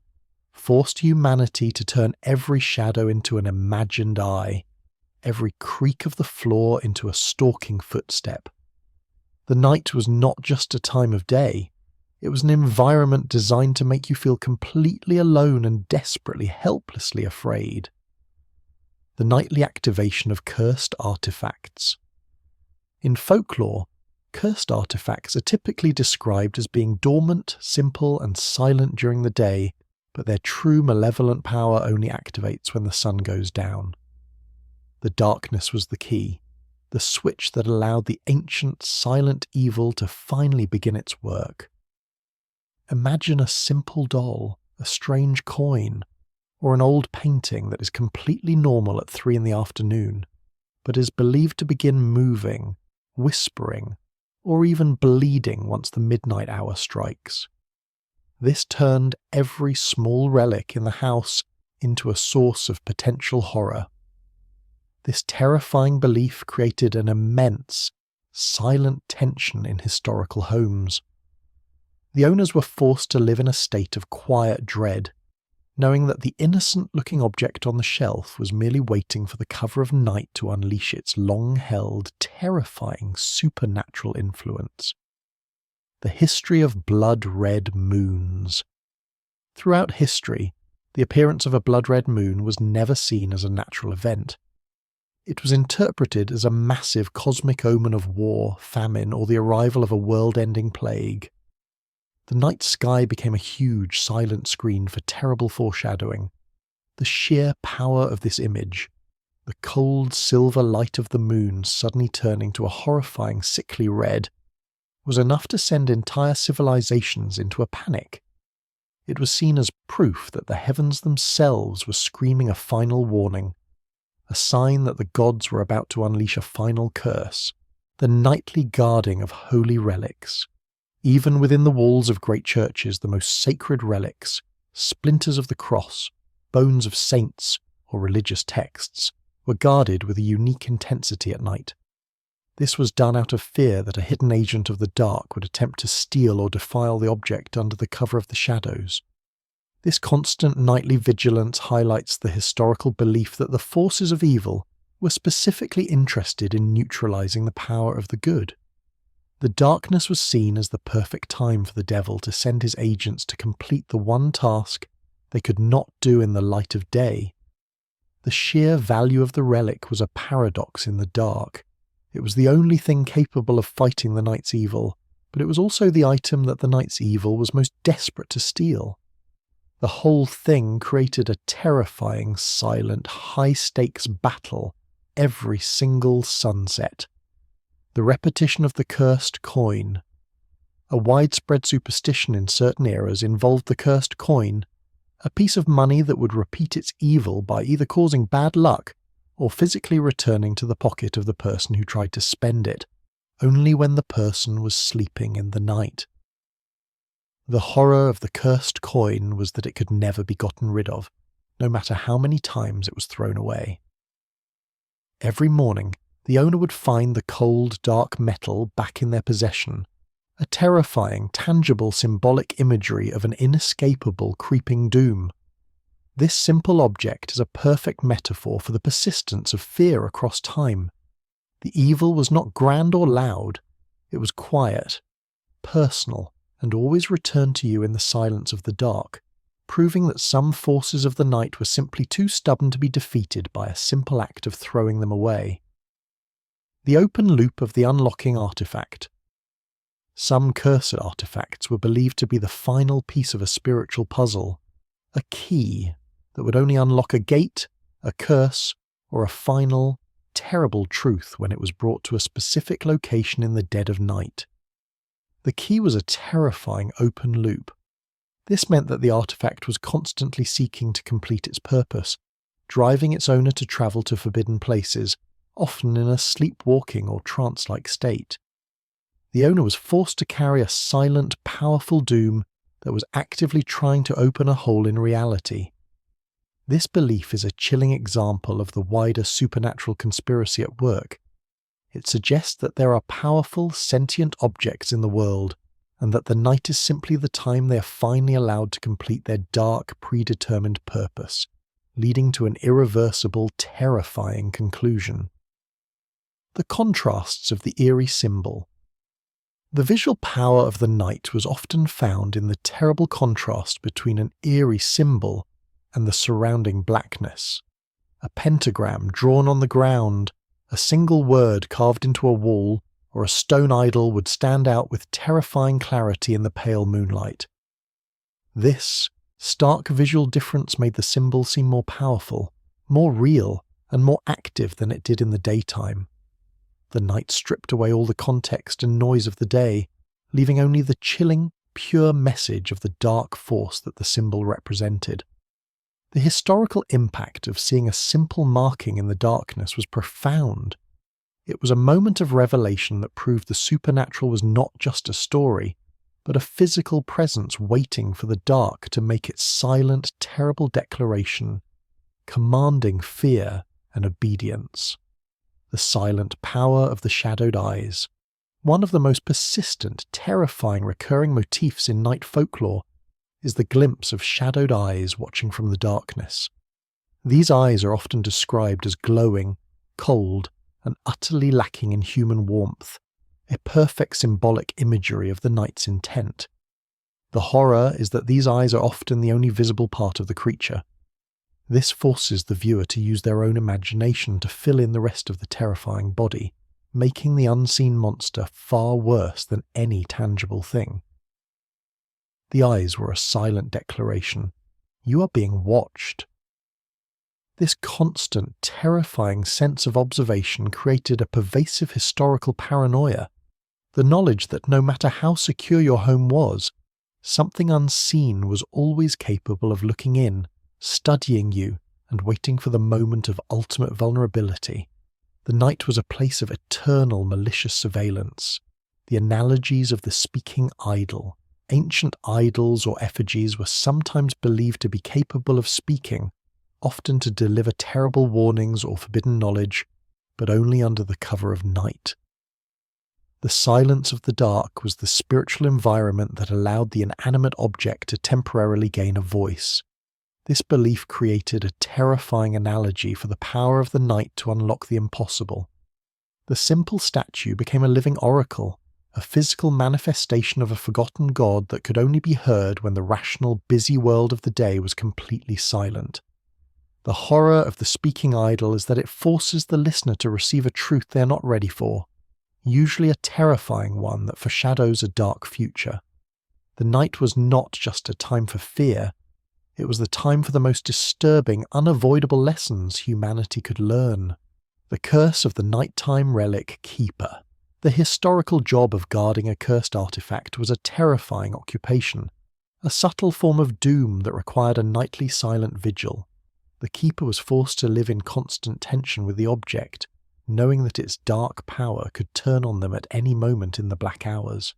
forced humanity to turn every shadow into an imagined eye, every creak of the floor into a stalking footstep. The night was not just a time of day, it was an environment designed to make you feel completely alone and desperately, helplessly afraid. The nightly activation of cursed artifacts. In folklore, cursed artifacts are typically described as being dormant, simple, and silent during the day, but their true malevolent power only activates when the sun goes down. The darkness was the key, the switch that allowed the ancient, silent evil to finally begin its work. Imagine a simple doll, a strange coin, or an old painting that is completely normal at 3 p.m, but is believed to begin moving, whispering, or even bleeding once the midnight hour strikes. This turned every small relic in the house into a source of potential horror. This terrifying belief created an immense, silent tension in historical homes. The owners were forced to live in a state of quiet dread, knowing that the innocent-looking object on the shelf was merely waiting for the cover of night to unleash its long-held, terrifying supernatural influence. The history of blood-red moons. Throughout history, the appearance of a blood-red moon was never seen as a natural event. It was interpreted as a massive cosmic omen of war, famine, or the arrival of a world-ending plague. The night sky became a huge, silent screen for terrible foreshadowing. The sheer power of this image, the cold silver light of the moon suddenly turning to a horrifying, sickly red, was enough to send entire civilizations into a panic. It was seen as proof that the heavens themselves were screaming a final warning, a sign that the gods were about to unleash a final curse, the nightly guarding of holy relics. Even within the walls of great churches, the most sacred relics, splinters of the cross, bones of saints, or religious texts, were guarded with a unique intensity at night. This was done out of fear that a hidden agent of the dark would attempt to steal or defile the object under the cover of the shadows. This constant nightly vigilance highlights the historical belief that the forces of evil were specifically interested in neutralizing the power of the good. The darkness was seen as the perfect time for the devil to send his agents to complete the one task they could not do in the light of day. The sheer value of the relic was a paradox in the dark. It was the only thing capable of fighting the night's evil, but it was also the item that the night's evil was most desperate to steal. The whole thing created a terrifying, silent, high-stakes battle every single sunset. The repetition of the cursed coin. A widespread superstition in certain eras involved the cursed coin, a piece of money that would repeat its evil by either causing bad luck or physically returning to the pocket of the person who tried to spend it, only when the person was sleeping in the night. The horror of the cursed coin was that it could never be gotten rid of, no matter how many times it was thrown away. Every morning, the owner would find the cold, dark metal back in their possession, a terrifying, tangible, symbolic imagery of an inescapable, creeping doom. This simple object is a perfect metaphor for the persistence of fear across time. The evil was not grand or loud, it was quiet, personal, and always returned to you in the silence of the dark, proving that some forces of the night were simply too stubborn to be defeated by a simple act of throwing them away. The open loop of the unlocking artifact. Some cursed artifacts were believed to be the final piece of a spiritual puzzle, a key that would only unlock a gate, a curse, or a final, terrible truth when it was brought to a specific location in the dead of night. The key was a terrifying open loop. This meant that the artifact was constantly seeking to complete its purpose, driving its owner to travel to forbidden places, often in a sleepwalking or trance-like state. The owner was forced to carry a silent, powerful doom that was actively trying to open a hole in reality. This belief is a chilling example of the wider supernatural conspiracy at work. It suggests that there are powerful, sentient objects in the world, and that the night is simply the time they are finally allowed to complete their dark, predetermined purpose, leading to an irreversible, terrifying conclusion. The contrasts of the eerie symbol. The visual power of the night was often found in the terrible contrast between an eerie symbol and the surrounding blackness. A pentagram drawn on the ground, a single word carved into a wall, or a stone idol would stand out with terrifying clarity in the pale moonlight. This stark visual difference made the symbol seem more powerful, more real, and more active than it did in the daytime. The night stripped away all the context and noise of the day, leaving only the chilling, pure message of the dark force that the symbol represented. The historical impact of seeing a simple marking in the darkness was profound. It was a moment of revelation that proved the supernatural was not just a story, but a physical presence waiting for the dark to make its silent, terrible declaration, commanding fear and obedience. The silent power of the shadowed eyes. One of the most persistent, terrifying recurring motifs in night folklore is the glimpse of shadowed eyes watching from the darkness. These eyes are often described as glowing, cold, and utterly lacking in human warmth, a perfect symbolic imagery of the night's intent. The horror is that these eyes are often the only visible part of the creature. This forces the viewer to use their own imagination to fill in the rest of the terrifying body, making the unseen monster far worse than any tangible thing. The eyes were a silent declaration. You are being watched. This constant, terrifying sense of observation created a pervasive historical paranoia. The knowledge that no matter how secure your home was, something unseen was always capable of looking in, studying you, and waiting for the moment of ultimate vulnerability. The night was a place of eternal malicious surveillance. The analogies of the speaking idol. Ancient idols or effigies were sometimes believed to be capable of speaking, often to deliver terrible warnings or forbidden knowledge, but only under the cover of night. The silence of the dark was the spiritual environment that allowed the inanimate object to temporarily gain a voice. This belief created a terrifying analogy for the power of the night to unlock the impossible. The simple statue became a living oracle, a physical manifestation of a forgotten god that could only be heard when the rational, busy world of the day was completely silent. The horror of the speaking idol is that it forces the listener to receive a truth they are not ready for, usually a terrifying one that foreshadows a dark future. The night was not just a time for fear, it was the time for the most disturbing, unavoidable lessons humanity could learn. The curse of the nighttime relic keeper. The historical job of guarding a cursed artifact was a terrifying occupation, a subtle form of doom that required a nightly silent vigil. The keeper was forced to live in constant tension with the object, knowing that its dark power could turn on them at any moment in the black hours.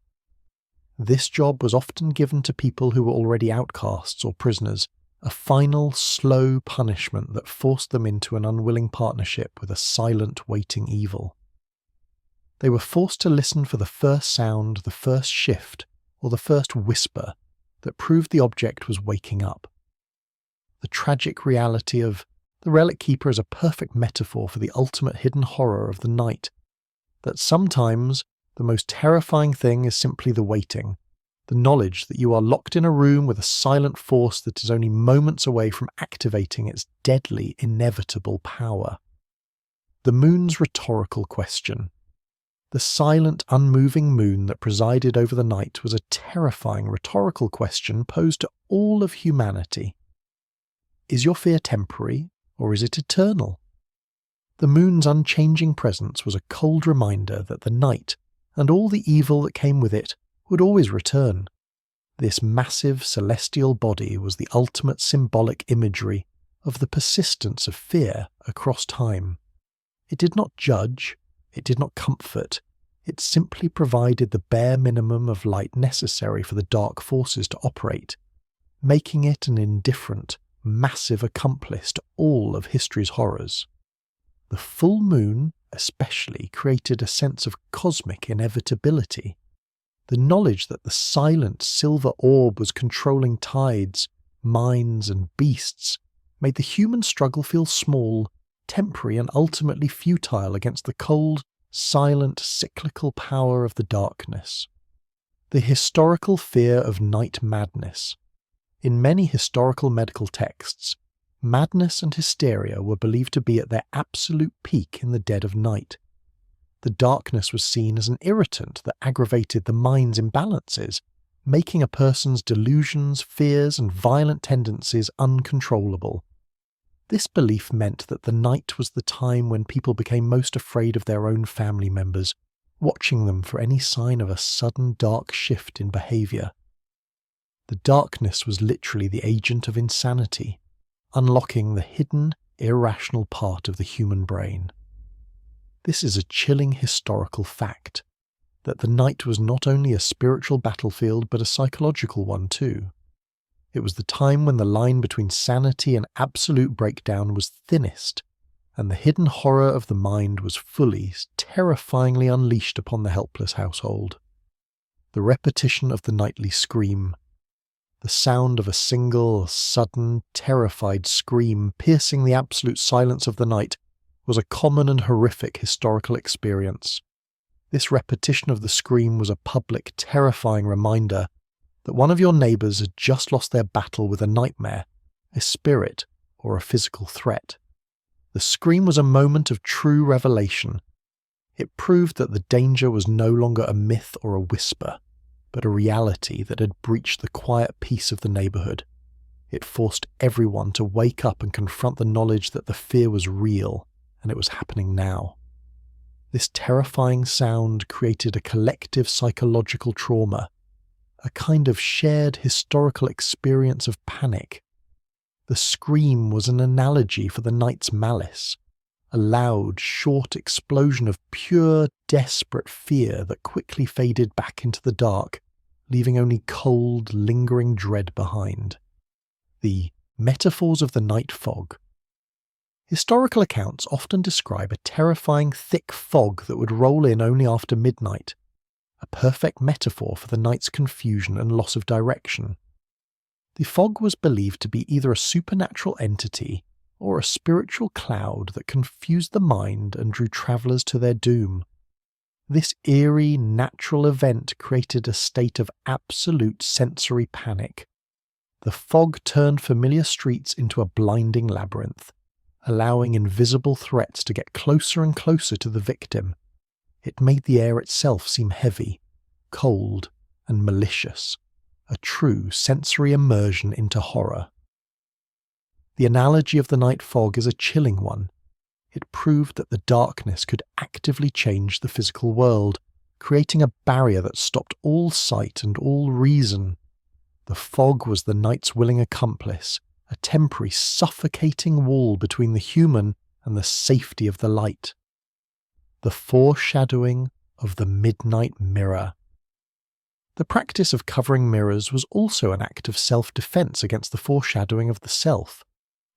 This job was often given to people who were already outcasts or prisoners, a final, slow punishment that forced them into an unwilling partnership with a silent, waiting evil. They were forced to listen for the first sound, the first shift, or the first whisper that proved the object was waking up. The tragic reality of the relic keeper is a perfect metaphor for the ultimate hidden horror of the night, that sometimes the most terrifying thing is simply the waiting, the knowledge that you are locked in a room with a silent force that is only moments away from activating its deadly, inevitable power. The moon's rhetorical question. The silent, unmoving moon that presided over the night was a terrifying rhetorical question posed to all of humanity. Is your fear temporary, or is it eternal? The moon's unchanging presence was a cold reminder that the night, and all the evil that came with it, would always return. This massive celestial body was the ultimate symbolic imagery of the persistence of fear across time. It did not judge, it did not comfort, it simply provided the bare minimum of light necessary for the dark forces to operate, making it an indifferent, massive accomplice to all of history's horrors. The full moon, especially, created a sense of cosmic inevitability. The knowledge that the silent silver orb was controlling tides, minds, and beasts made the human struggle feel small, temporary, and ultimately futile against the cold, silent, cyclical power of the darkness. The historical fear of night madness. In many historical medical texts, madness and hysteria were believed to be at their absolute peak in the dead of night. The darkness was seen as an irritant that aggravated the mind's imbalances, making a person's delusions, fears, and violent tendencies uncontrollable. This belief meant that the night was the time when people became most afraid of their own family members, watching them for any sign of a sudden dark shift in behaviour. The darkness was literally the agent of insanity, unlocking the hidden, irrational part of the human brain. This is a chilling historical fact, that the night was not only a spiritual battlefield but a psychological one too. It was the time when the line between sanity and absolute breakdown was thinnest, and the hidden horror of the mind was fully, terrifyingly unleashed upon the helpless household. The repetition of the nightly scream, the sound of a single, sudden, terrified scream piercing the absolute silence of the night, was a common and horrific historical experience. This repetition of the scream was a public, terrifying reminder that one of your neighbours had just lost their battle with a nightmare, a spirit, or a physical threat. The scream was a moment of true revelation. It proved that the danger was no longer a myth or a whisper, but a reality that had breached the quiet peace of the neighbourhood. It forced everyone to wake up and confront the knowledge that the fear was real, and it was happening now. This terrifying sound created a collective psychological trauma, a kind of shared historical experience of panic. The scream was an analogy for the night's malice, a loud, short explosion of pure, desperate fear that quickly faded back into the dark, leaving only cold, lingering dread behind. The metaphors of the night fog. Historical accounts often describe a terrifying thick fog that would roll in only after midnight, a perfect metaphor for the night's confusion and loss of direction. The fog was believed to be either a supernatural entity or a spiritual cloud that confused the mind and drew travellers to their doom. This eerie, natural event created a state of absolute sensory panic. The fog turned familiar streets into a blinding labyrinth, allowing invisible threats to get closer and closer to the victim. It made the air itself seem heavy, cold, and malicious, a true sensory immersion into horror. The analogy of the night fog is a chilling one. It proved that the darkness could actively change the physical world, creating a barrier that stopped all sight and all reason. The fog was the night's willing accomplice, a temporary, suffocating wall between the human and the safety of the light. The foreshadowing of the midnight mirror. The practice of covering mirrors was also an act of self-defense against the foreshadowing of the self.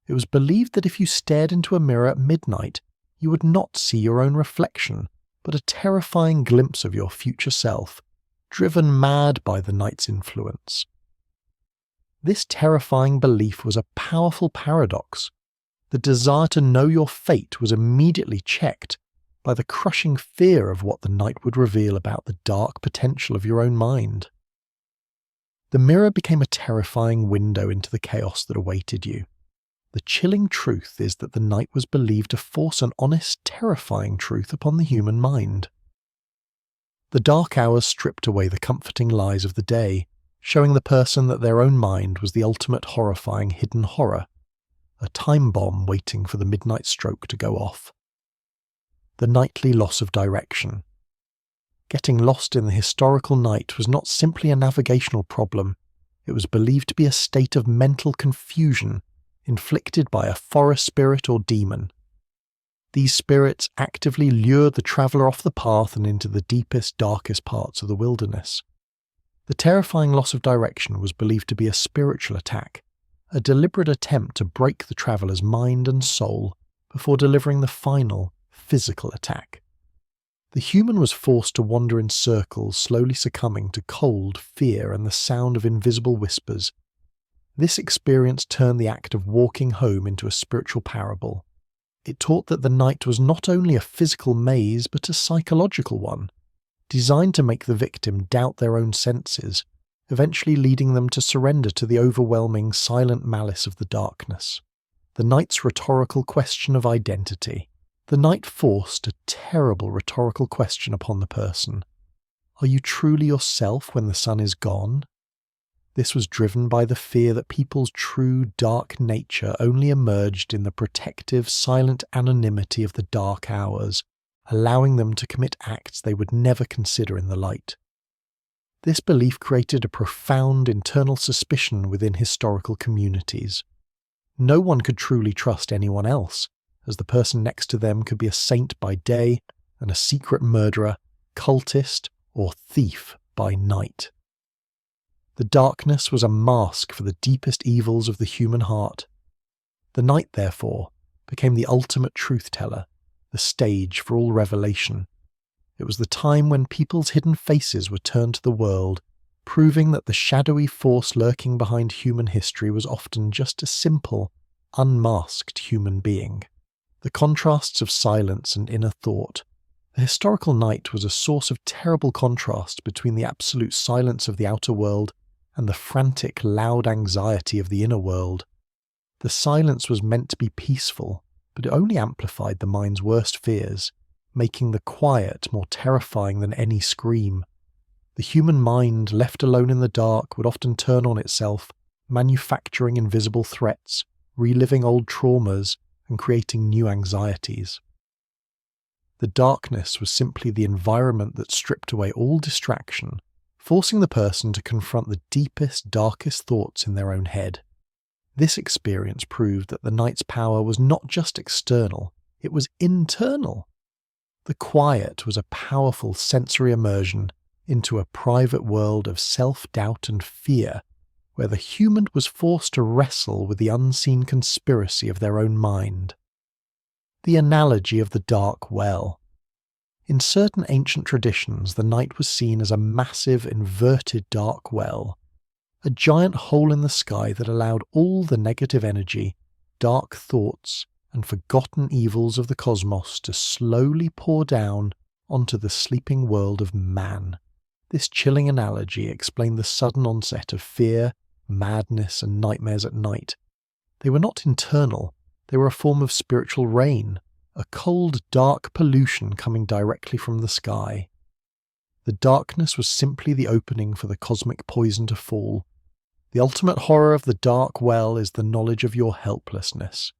It was believed that if you stared into a mirror at midnight, you would not see your own reflection, but a terrifying glimpse of your future self, driven mad by the night's influence. This terrifying belief was a powerful paradox. The desire to know your fate was immediately checked, by the crushing fear of what the night would reveal about the dark potential of your own mind. The mirror became a terrifying window into the chaos that awaited you. The chilling truth is that the night was believed to force an honest, terrifying truth upon the human mind. The dark hours stripped away the comforting lies of the day, showing the person that their own mind was the ultimate horrifying hidden horror, a time bomb waiting for the midnight stroke to go off. The nightly loss of direction. Getting lost in the historical night was not simply a navigational problem, it was believed to be a state of mental confusion inflicted by a forest spirit or demon. These spirits actively lured the traveller off the path and into the deepest, darkest parts of the wilderness. The terrifying loss of direction was believed to be a spiritual attack, a deliberate attempt to break the traveller's mind and soul before delivering the final, physical attack. The human was forced to wander in circles, slowly succumbing to cold, fear, and the sound of invisible whispers. This experience turned the act of walking home into a spiritual parable. It taught that the night was not only a physical maze, but a psychological one, designed to make the victim doubt their own senses, eventually leading them to surrender to the overwhelming, silent malice of the darkness. The night's rhetorical question of identity. The night forced a terrible rhetorical question upon the person. Are you truly yourself when the sun is gone? This was driven by the fear that people's true dark nature only emerged in the protective, silent anonymity of the dark hours, allowing them to commit acts they would never consider in the light. This belief created a profound internal suspicion within historical communities. No one could truly trust anyone else, as the person next to them could be a saint by day and a secret murderer, cultist, or thief by night. The darkness was a mask for the deepest evils of the human heart. The night, therefore, became the ultimate truth-teller, the stage for all revelation. It was the time when people's hidden faces were turned to the world, proving that the shadowy force lurking behind human history was often just a simple, unmasked human being. The contrasts of silence and inner thought. The historical night was a source of terrible contrast between the absolute silence of the outer world and the frantic, loud anxiety of the inner world. The silence was meant to be peaceful, but it only amplified the mind's worst fears, making the quiet more terrifying than any scream. The human mind, left alone in the dark, would often turn on itself, manufacturing invisible threats, reliving old traumas, and creating new anxieties. The darkness was simply the environment that stripped away all distraction, forcing the person to confront the deepest, darkest thoughts in their own head. This experience proved that the night's power was not just external, it was internal. The quiet was a powerful sensory immersion into a private world of self-doubt and fear, where the human was forced to wrestle with the unseen conspiracy of their own mind. The analogy of the dark well. In certain ancient traditions, the night was seen as a massive, inverted dark well, a giant hole in the sky that allowed all the negative energy, dark thoughts, and forgotten evils of the cosmos to slowly pour down onto the sleeping world of man. This chilling analogy explained the sudden onset of fear, madness, and nightmares at night. They were not internal, they were a form of spiritual rain, a cold, dark pollution coming directly from the sky. The darkness was simply the opening for the cosmic poison to fall. The ultimate horror of the dark well is the knowledge of your helplessness.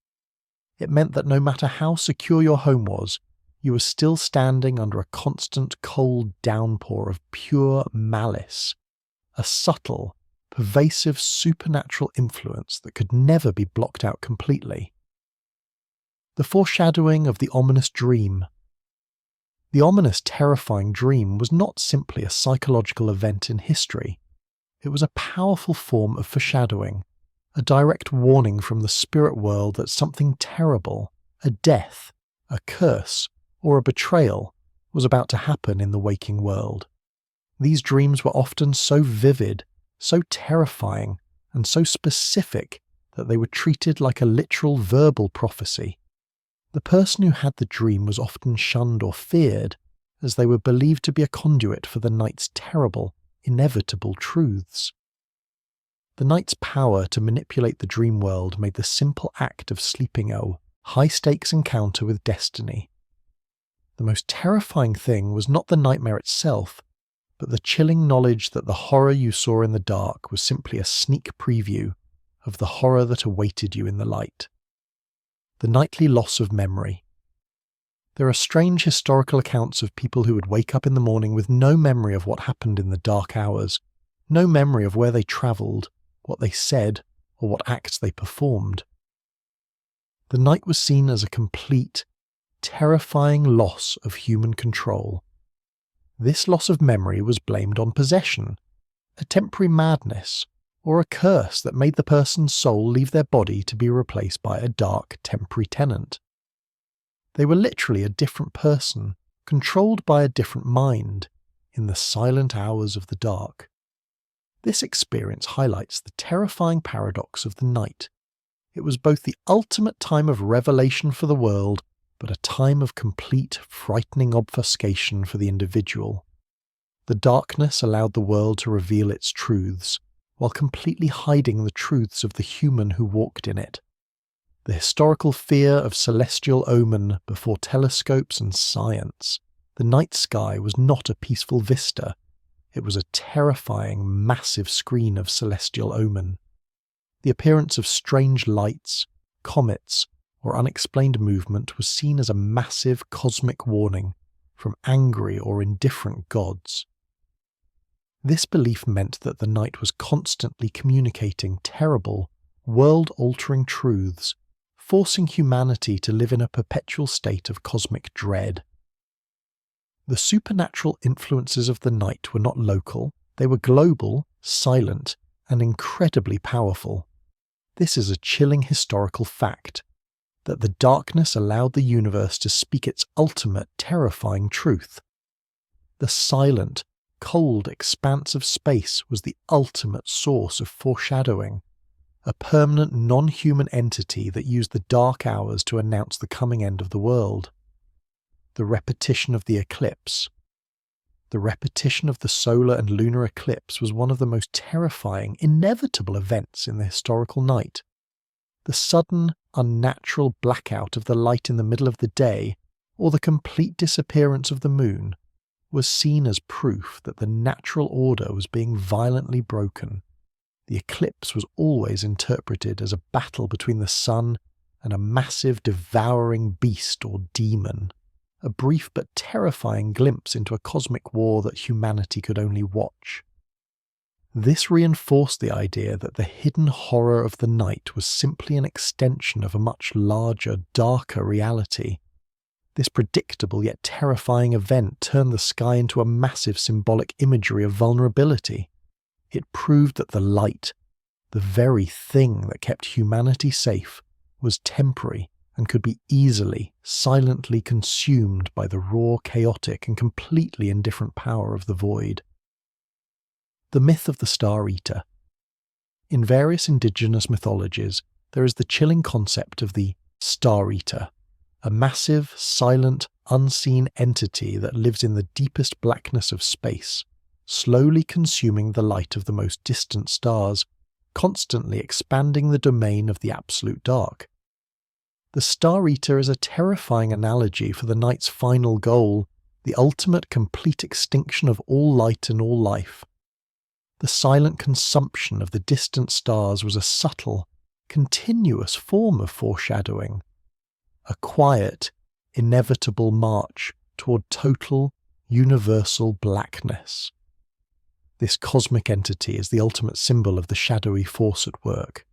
It meant that no matter how secure your home was, you were still standing under a constant cold downpour of pure malice, a subtle, pervasive supernatural influence that could never be blocked out completely. The foreshadowing of the ominous dream. The ominous, terrifying dream was not simply a psychological event in history. It was a powerful form of foreshadowing, a direct warning from the spirit world that something terrible, a death, a curse, or a betrayal, was about to happen in the waking world. These dreams were often so vivid, so terrifying, and so specific that they were treated like a literal verbal prophecy. The person who had the dream was often shunned or feared, as they were believed to be a conduit for the night's terrible, inevitable truths. The night's power to manipulate the dream world made the simple act of sleeping a high-stakes encounter with destiny. The most terrifying thing was not the nightmare itself, but the chilling knowledge that the horror you saw in the dark was simply a sneak preview of the horror that awaited you in the light. The nightly loss of memory. There are strange historical accounts of people who would wake up in the morning with no memory of what happened in the dark hours, no memory of where they travelled, what they said, or what acts they performed. The night was seen as a complete, terrifying loss of human control. This loss of memory was blamed on possession, a temporary madness, or a curse that made the person's soul leave their body to be replaced by a dark, temporary tenant. They were literally a different person, controlled by a different mind, in the silent hours of the dark. This experience highlights the terrifying paradox of the night. It was both the ultimate time of revelation for the world, but a time of complete, frightening obfuscation for the individual. The darkness allowed the world to reveal its truths, while completely hiding the truths of the human who walked in it. The historical fear of celestial omen before telescopes and science. The night sky was not a peaceful vista. It was a terrifying, massive screen of celestial omen. The appearance of strange lights, comets, or unexplained movement was seen as a massive cosmic warning from angry or indifferent gods. This belief meant that the night was constantly communicating terrible, world-altering truths, forcing humanity to live in a perpetual state of cosmic dread. The supernatural influences of the night were not local, they were global, silent, and incredibly powerful. This is a chilling historical fact, that the darkness allowed the universe to speak its ultimate terrifying truth. The silent, cold expanse of space was the ultimate source of foreshadowing, a permanent non-human entity that used the dark hours to announce the coming end of the world. The repetition of the eclipse. The repetition of the solar and lunar eclipse was one of the most terrifying, inevitable events in the historical night. The sudden, unnatural blackout of the light in the middle of the day, or the complete disappearance of the moon, was seen as proof that the natural order was being violently broken. The eclipse was always interpreted as a battle between the sun and a massive devouring beast or demon, a brief but terrifying glimpse into a cosmic war that humanity could only watch. This reinforced the idea that the hidden horror of the night was simply an extension of a much larger, darker reality. This predictable yet terrifying event turned the sky into a massive symbolic imagery of vulnerability. It proved that the light, the very thing that kept humanity safe, was temporary and could be easily, silently consumed by the raw, chaotic, and completely indifferent power of the void. The myth of the Star Eater. In various indigenous mythologies, there is the chilling concept of the Star Eater, a massive, silent, unseen entity that lives in the deepest blackness of space, slowly consuming the light of the most distant stars, constantly expanding the domain of the absolute dark. The Star Eater is a terrifying analogy for the night's final goal, the ultimate complete extinction of all light and all life. The silent consumption of the distant stars was a subtle, continuous form of foreshadowing, a quiet, inevitable march toward total, universal blackness. This cosmic entity is the ultimate symbol of the shadowy force at work.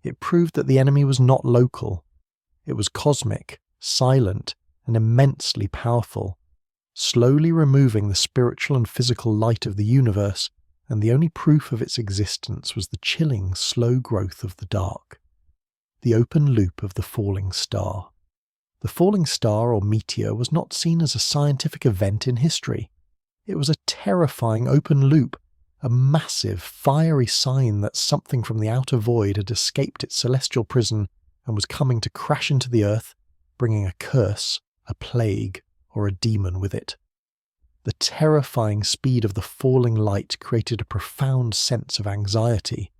It proved that the enemy was not local. It was cosmic, silent, and immensely powerful, slowly removing the spiritual and physical light of the universe, and the only proof of its existence was the chilling, slow growth of the dark. The open loop of the falling star. The falling star or meteor was not seen as a scientific event in history. It was a terrifying open loop, a massive, fiery sign that something from the outer void had escaped its celestial prison and was coming to crash into the earth, bringing a curse, a plague, or a demon with it. The terrifying speed of the falling light created a profound sense of anxiety.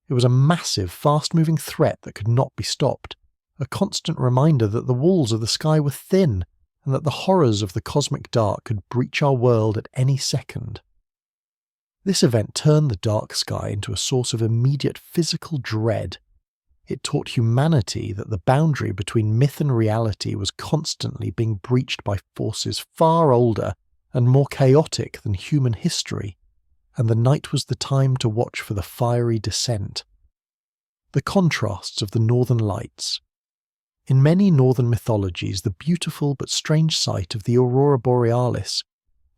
It was a massive, fast-moving threat that could not be stopped, a constant reminder that the walls of the sky were thin and that the horrors of the cosmic dark could breach our world at any second. This event turned the dark sky into a source of immediate physical dread. It taught humanity that the boundary between myth and reality was constantly being breached by forces far older and more chaotic than human history, and the night was the time to watch for the fiery descent. The contrasts of the northern lights. In many northern mythologies, the beautiful but strange sight of the aurora borealis,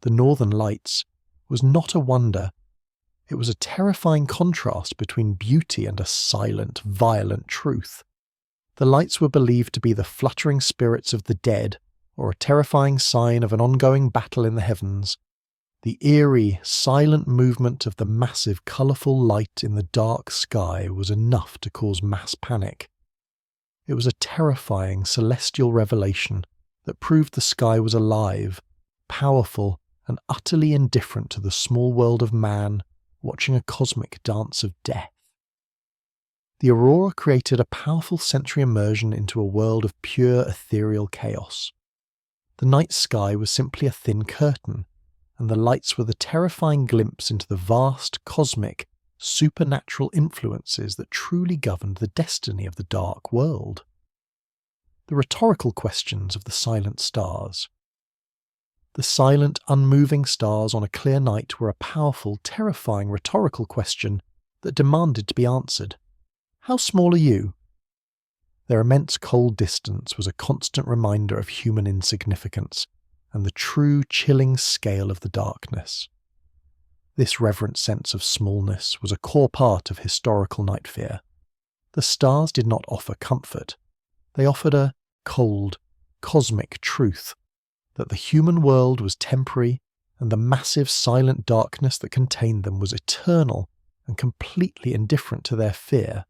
the northern lights, was not a wonder. It was a terrifying contrast between beauty and a silent, violent truth. The lights were believed to be the fluttering spirits of the dead, or a terrifying sign of an ongoing battle in the heavens. The eerie, silent movement of the massive, colourful light in the dark sky was enough to cause mass panic. It was a terrifying celestial revelation that proved the sky was alive, powerful, and utterly indifferent to the small world of man watching a cosmic dance of death. The aurora created a powerful sensory immersion into a world of pure ethereal chaos. The night sky was simply a thin curtain, and the lights were the terrifying glimpse into the vast, cosmic, supernatural influences that truly governed the destiny of the dark world. The rhetorical questions of the silent stars. The silent, unmoving stars on a clear night were a powerful, terrifying rhetorical question that demanded to be answered. How small are you? Their immense cold distance was a constant reminder of human insignificance and the true, chilling scale of the darkness. This reverent sense of smallness was a core part of historical night fear. The stars did not offer comfort. They offered a cold, cosmic truth that the human world was temporary and the massive silent darkness that contained them was eternal and completely indifferent to their fear.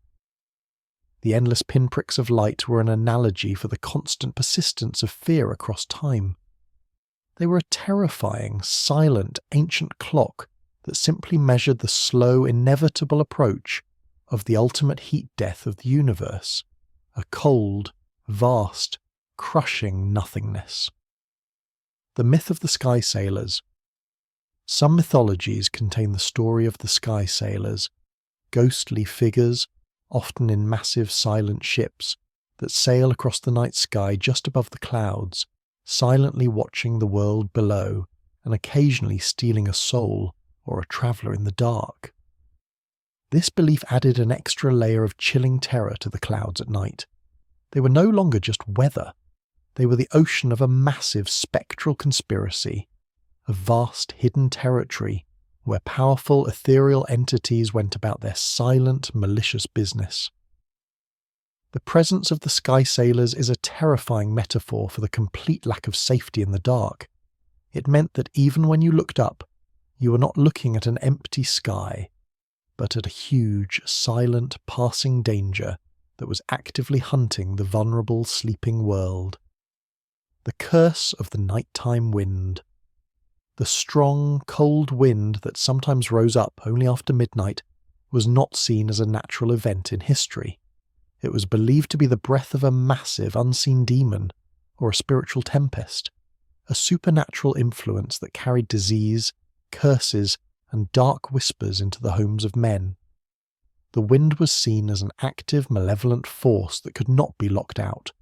The endless pinpricks of light were an analogy for the constant persistence of fear across time. They were a terrifying, silent, ancient clock that simply measured the slow, inevitable approach of the ultimate heat death of the universe, a cold, vast, crushing nothingness. The myth of the sky sailors. Some mythologies contain the story of the sky sailors, ghostly figures, often in massive silent ships, that sail across the night sky just above the clouds, silently watching the world below and occasionally stealing a soul or a traveller in the dark. This belief added an extra layer of chilling terror to the clouds at night. They were no longer just weather. They were the ocean of a massive spectral conspiracy, a vast hidden territory where powerful ethereal entities went about their silent, malicious business. The presence of the sky sailors is a terrifying metaphor for the complete lack of safety in the dark. It meant that even when you looked up, you were not looking at an empty sky, but at a huge, silent, passing danger that was actively hunting the vulnerable, sleeping world. The curse of the nighttime wind. The strong, cold wind that sometimes rose up only after midnight was not seen as a natural event in history. It was believed to be the breath of a massive, unseen demon, or a spiritual tempest, a supernatural influence that carried disease, curses, and dark whispers into the homes of men. The wind was seen as an active, malevolent force that could not be locked out.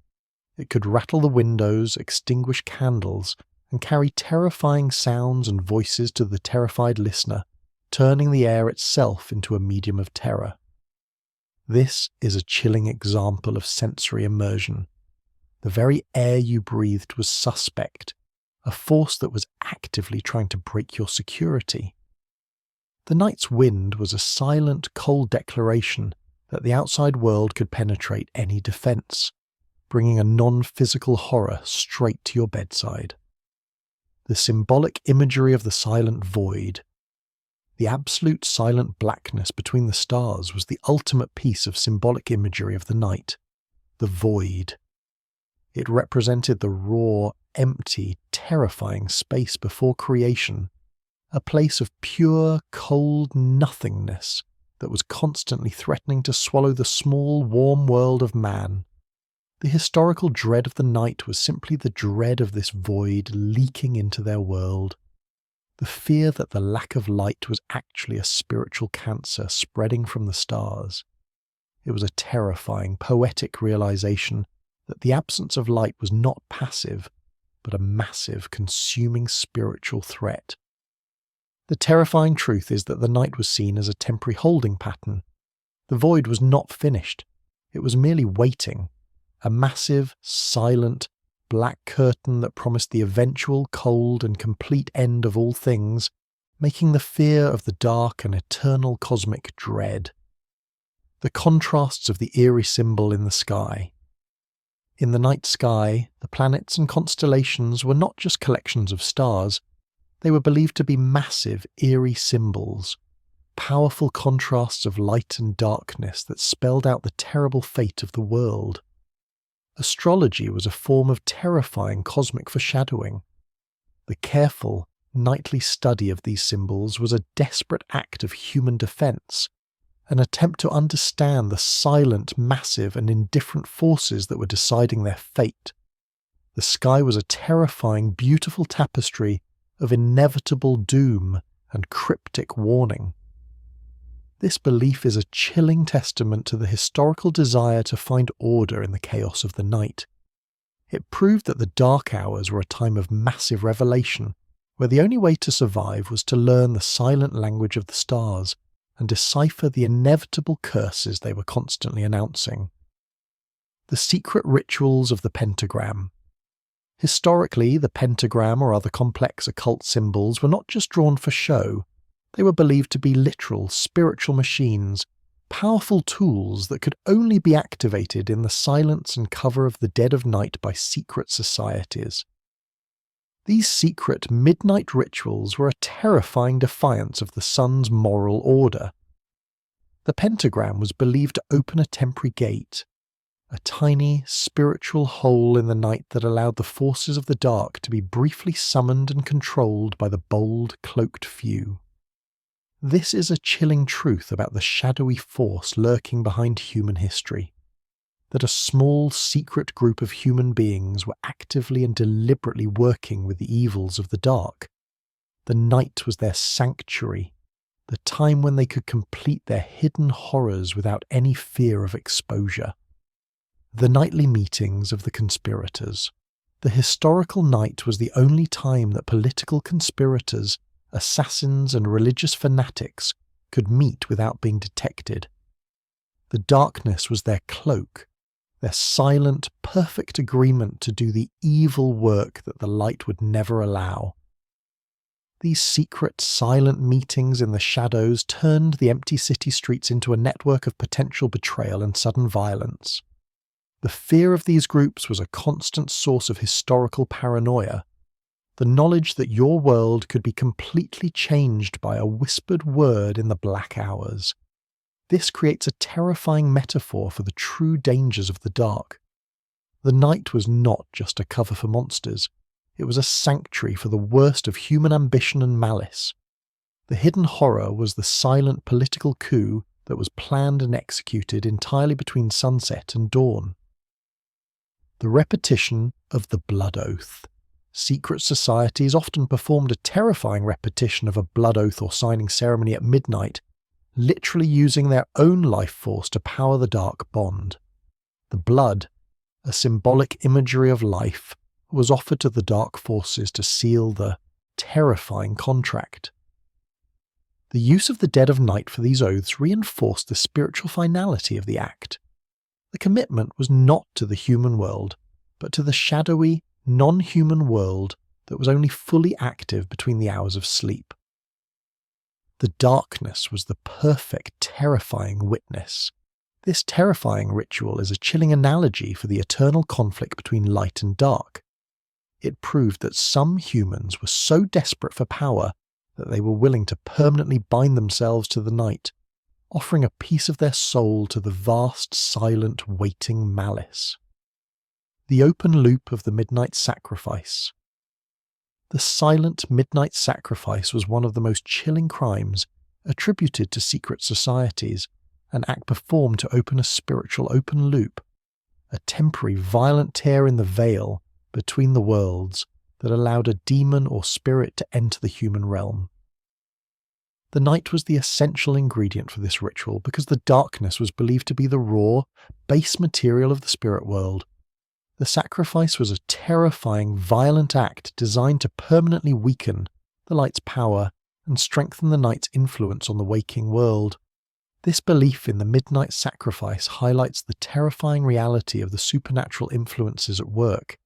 It could rattle the windows, extinguish candles, and carry terrifying sounds and voices to the terrified listener, turning the air itself into a medium of terror. This is a chilling example of sensory immersion. The very air you breathed was suspect, a force that was actively trying to break your security. The night's wind was a silent, cold declaration that the outside world could penetrate any defense, bringing a non-physical horror straight to your bedside. The symbolic imagery of the silent void. The absolute silent blackness between the stars was the ultimate piece of symbolic imagery of the night. The void. It represented the raw, empty, terrifying space before creation, a place of pure, cold nothingness that was constantly threatening to swallow the small, warm world of man. The historical dread of the night was simply the dread of this void leaking into their world. The fear that the lack of light was actually a spiritual cancer spreading from the stars. It was a terrifying, poetic realization that the absence of light was not passive, but a massive, consuming spiritual threat. The terrifying truth is that the night was seen as a temporary holding pattern. The void was not finished. It was merely waiting, a massive, silent, black curtain that promised the eventual cold and complete end of all things, making the fear of the dark an eternal cosmic dread. The contrasts of the eerie symbol in the sky. In the night sky, the planets and constellations were not just collections of stars. They were believed to be massive, eerie symbols, powerful contrasts of light and darkness that spelled out the terrible fate of the world. Astrology was a form of terrifying cosmic foreshadowing. The careful, nightly study of these symbols was a desperate act of human defense, an attempt to understand the silent, massive, and indifferent forces that were deciding their fate. The sky was a terrifying, beautiful tapestry of inevitable doom and cryptic warning. This belief is a chilling testament to the historical desire to find order in the chaos of the night. It proved that the dark hours were a time of massive revelation, where the only way to survive was to learn the silent language of the stars and decipher the inevitable curses they were constantly announcing. The secret rituals of the pentagram. Historically, the pentagram or other complex occult symbols were not just drawn for show. They were believed to be literal, spiritual machines, powerful tools that could only be activated in the silence and cover of the dead of night by secret societies. These secret midnight rituals were a terrifying defiance of the sun's moral order. The pentagram was believed to open a temporary gate, a tiny, spiritual hole in the night that allowed the forces of the dark to be briefly summoned and controlled by the bold, cloaked few. This is a chilling truth about the shadowy force lurking behind human history, that a small, secret group of human beings were actively and deliberately working with the evils of the dark. The night was their sanctuary, the time when they could complete their hidden horrors without any fear of exposure. The nightly meetings of the conspirators. The historical night was the only time that political conspirators, assassins and religious fanatics could meet without being detected. The darkness was their cloak, their silent, perfect agreement to do the evil work that the light would never allow. These secret, silent meetings in the shadows turned the empty city streets into a network of potential betrayal and sudden violence. The fear of these groups was a constant source of historical paranoia. The knowledge that your world could be completely changed by a whispered word in the black hours. This creates a terrifying metaphor for the true dangers of the dark. The night was not just a cover for monsters. It was a sanctuary for the worst of human ambition and malice. The hidden horror was the silent political coup that was planned and executed entirely between sunset and dawn. The repetition of the blood oath. Secret societies often performed a terrifying repetition of a blood oath or signing ceremony at midnight, literally using their own life force to power the dark bond. The blood, a symbolic imagery of life, was offered to the dark forces to seal the terrifying contract. The use of the dead of night for these oaths reinforced the spiritual finality of the act. The commitment was not to the human world, but to the shadowy, non-human world that was only fully active between the hours of sleep. The darkness was the perfect, terrifying witness. This terrifying ritual is a chilling analogy for the eternal conflict between light and dark. It proved that some humans were so desperate for power that they were willing to permanently bind themselves to the night, offering a piece of their soul to the vast, silent, waiting malice. The open loop of the midnight sacrifice. The silent midnight sacrifice was one of the most chilling crimes attributed to secret societies, an act performed to open a spiritual open loop, a temporary violent tear in the veil between the worlds that allowed a demon or spirit to enter the human realm. The night was the essential ingredient for this ritual because the darkness was believed to be the raw, base material of the spirit world. The sacrifice was a terrifying, violent act designed to permanently weaken the light's power and strengthen the night's influence on the waking world. This belief in the midnight sacrifice highlights the terrifying reality of the supernatural influences at work.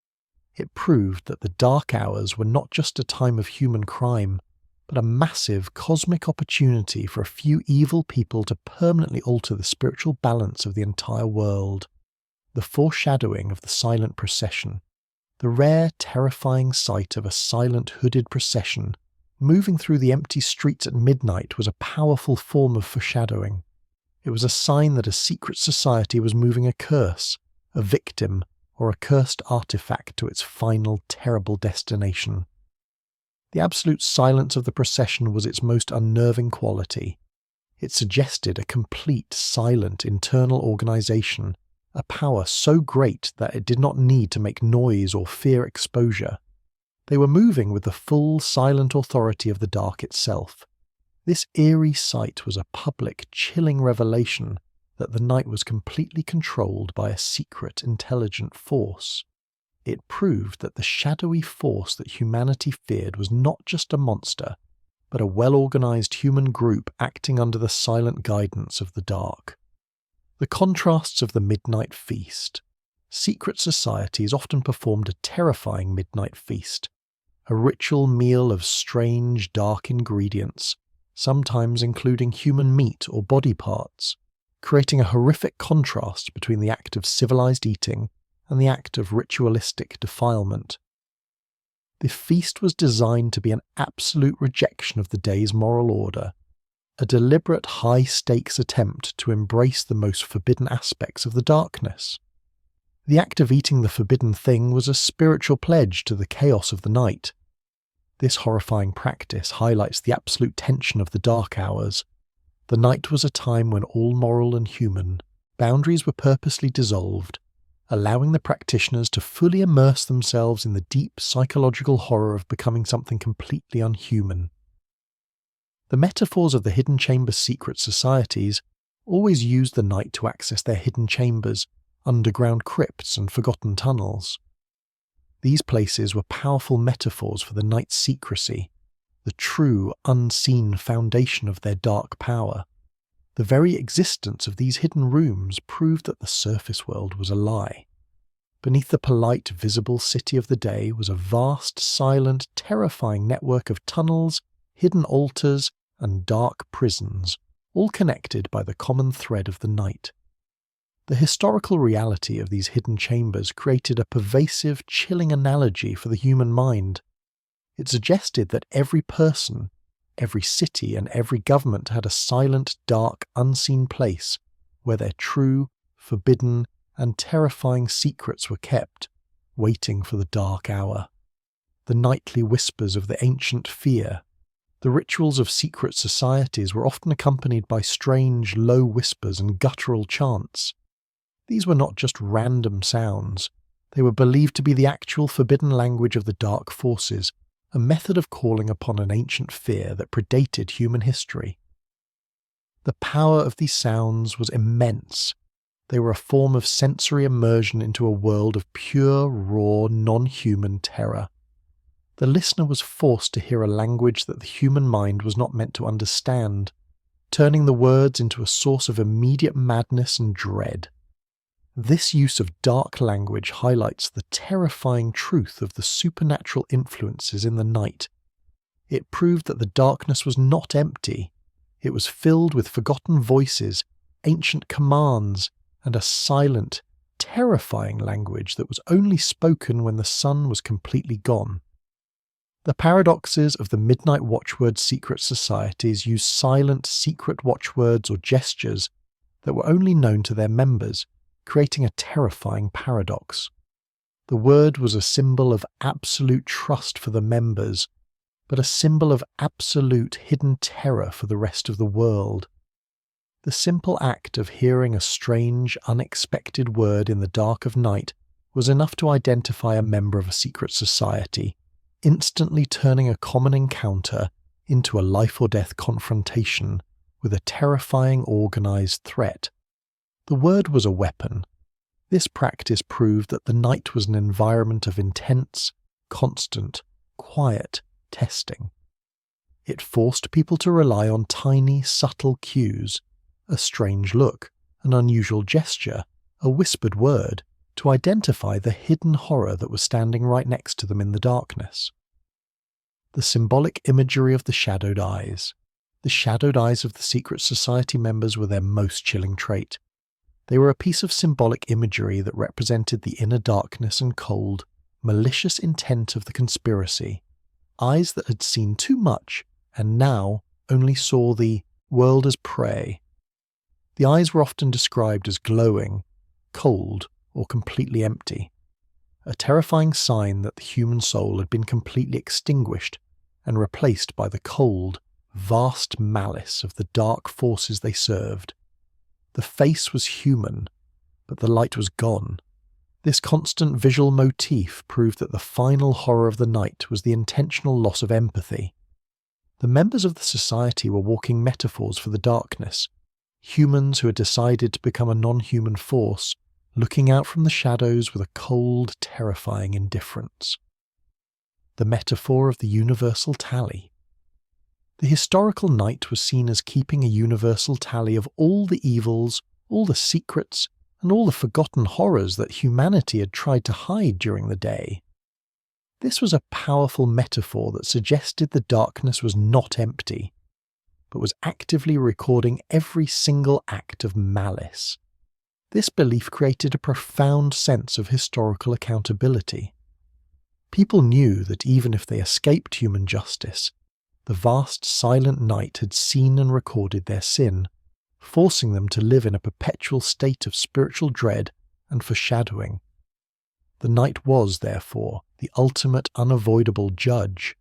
It proved that the dark hours were not just a time of human crime, but a massive cosmic opportunity for a few evil people to permanently alter the spiritual balance of the entire world. The foreshadowing of the silent procession. The rare, terrifying sight of a silent, hooded procession moving through the empty streets at midnight was a powerful form of foreshadowing. It was a sign that a secret society was moving a curse, a victim, or a cursed artifact to its final, terrible destination. The absolute silence of the procession was its most unnerving quality. It suggested a complete, silent internal organization, a power so great that it did not need to make noise or fear exposure. They were moving with the full, silent authority of the dark itself. This eerie sight was a public, chilling revelation that the night was completely controlled by a secret, intelligent force. It proved that the shadowy force that humanity feared was not just a monster, but a well-organized human group acting under the silent guidance of the dark. The contrasts of the midnight feast. Secret societies often performed a terrifying midnight feast, a ritual meal of strange, dark ingredients, sometimes including human meat or body parts, creating a horrific contrast between the act of civilized eating and the act of ritualistic defilement. The feast was designed to be an absolute rejection of the day's moral order, a deliberate high-stakes attempt to embrace the most forbidden aspects of the darkness. The act of eating the forbidden thing was a spiritual pledge to the chaos of the night. This horrifying practice highlights the absolute tension of the dark hours. The night was a time when all moral and human boundaries were purposely dissolved, allowing the practitioners to fully immerse themselves in the deep psychological horror of becoming something completely unhuman. The metaphors of the hidden chamber secret societies always used the night to access their hidden chambers, underground crypts and forgotten tunnels. These places were powerful metaphors for the night's secrecy, the true, unseen foundation of their dark power. The very existence of these hidden rooms proved that the surface world was a lie. Beneath the polite, visible city of the day was a vast, silent, terrifying network of tunnels, hidden altars, and dark prisons, all connected by the common thread of the night. The historical reality of these hidden chambers created a pervasive, chilling analogy for the human mind. It suggested that every person, every city, and every government had a silent, dark, unseen place where their true, forbidden, and terrifying secrets were kept, waiting for the dark hour. The nightly whispers of the ancient fear. The rituals of secret societies were often accompanied by strange, low whispers and guttural chants. These were not just random sounds. They were believed to be the actual forbidden language of the dark forces, a method of calling upon an ancient fear that predated human history. The power of these sounds was immense. They were a form of sensory immersion into a world of pure, raw, non-human terror. The listener was forced to hear a language that the human mind was not meant to understand, turning the words into a source of immediate madness and dread. This use of dark language highlights the terrifying truth of the supernatural influences in the night. It proved that the darkness was not empty. It was filled with forgotten voices, ancient commands, and a silent, terrifying language that was only spoken when the sun was completely gone. The paradoxes of the Midnight Watchword secret societies used silent, secret watchwords or gestures that were only known to their members, creating a terrifying paradox. The word was a symbol of absolute trust for the members, but a symbol of absolute hidden terror for the rest of the world. The simple act of hearing a strange, unexpected word in the dark of night was enough to identify a member of a secret society, instantly turning a common encounter into a life-or-death confrontation with a terrifying organized threat. The word was a weapon. This practice proved that the night was an environment of intense, constant, quiet testing. It forced people to rely on tiny, subtle cues, a strange look, an unusual gesture, a whispered word, to identify the hidden horror that was standing right next to them in the darkness. The symbolic imagery of the shadowed eyes. The shadowed eyes of the secret society members were their most chilling trait. They were a piece of symbolic imagery that represented the inner darkness and cold, malicious intent of the conspiracy. Eyes that had seen too much and now only saw the world as prey. The eyes were often described as glowing, cold, or completely empty, a terrifying sign that the human soul had been completely extinguished and replaced by the cold, vast malice of the dark forces they served. The face was human, but the light was gone. This constant visual motif proved that the final horror of the night was the intentional loss of empathy. The members of the society were walking metaphors for the darkness, humans who had decided to become a non-human force, looking out from the shadows with a cold, terrifying indifference. The metaphor of the universal tally. The historical night was seen as keeping a universal tally of all the evils, all the secrets, and all the forgotten horrors that humanity had tried to hide during the day. This was a powerful metaphor that suggested the darkness was not empty, but was actively recording every single act of malice. This belief created a profound sense of historical accountability. People knew that even if they escaped human justice, the vast silent night had seen and recorded their sin, forcing them to live in a perpetual state of spiritual dread and foreshadowing. The night was, therefore, the ultimate unavoidable judge.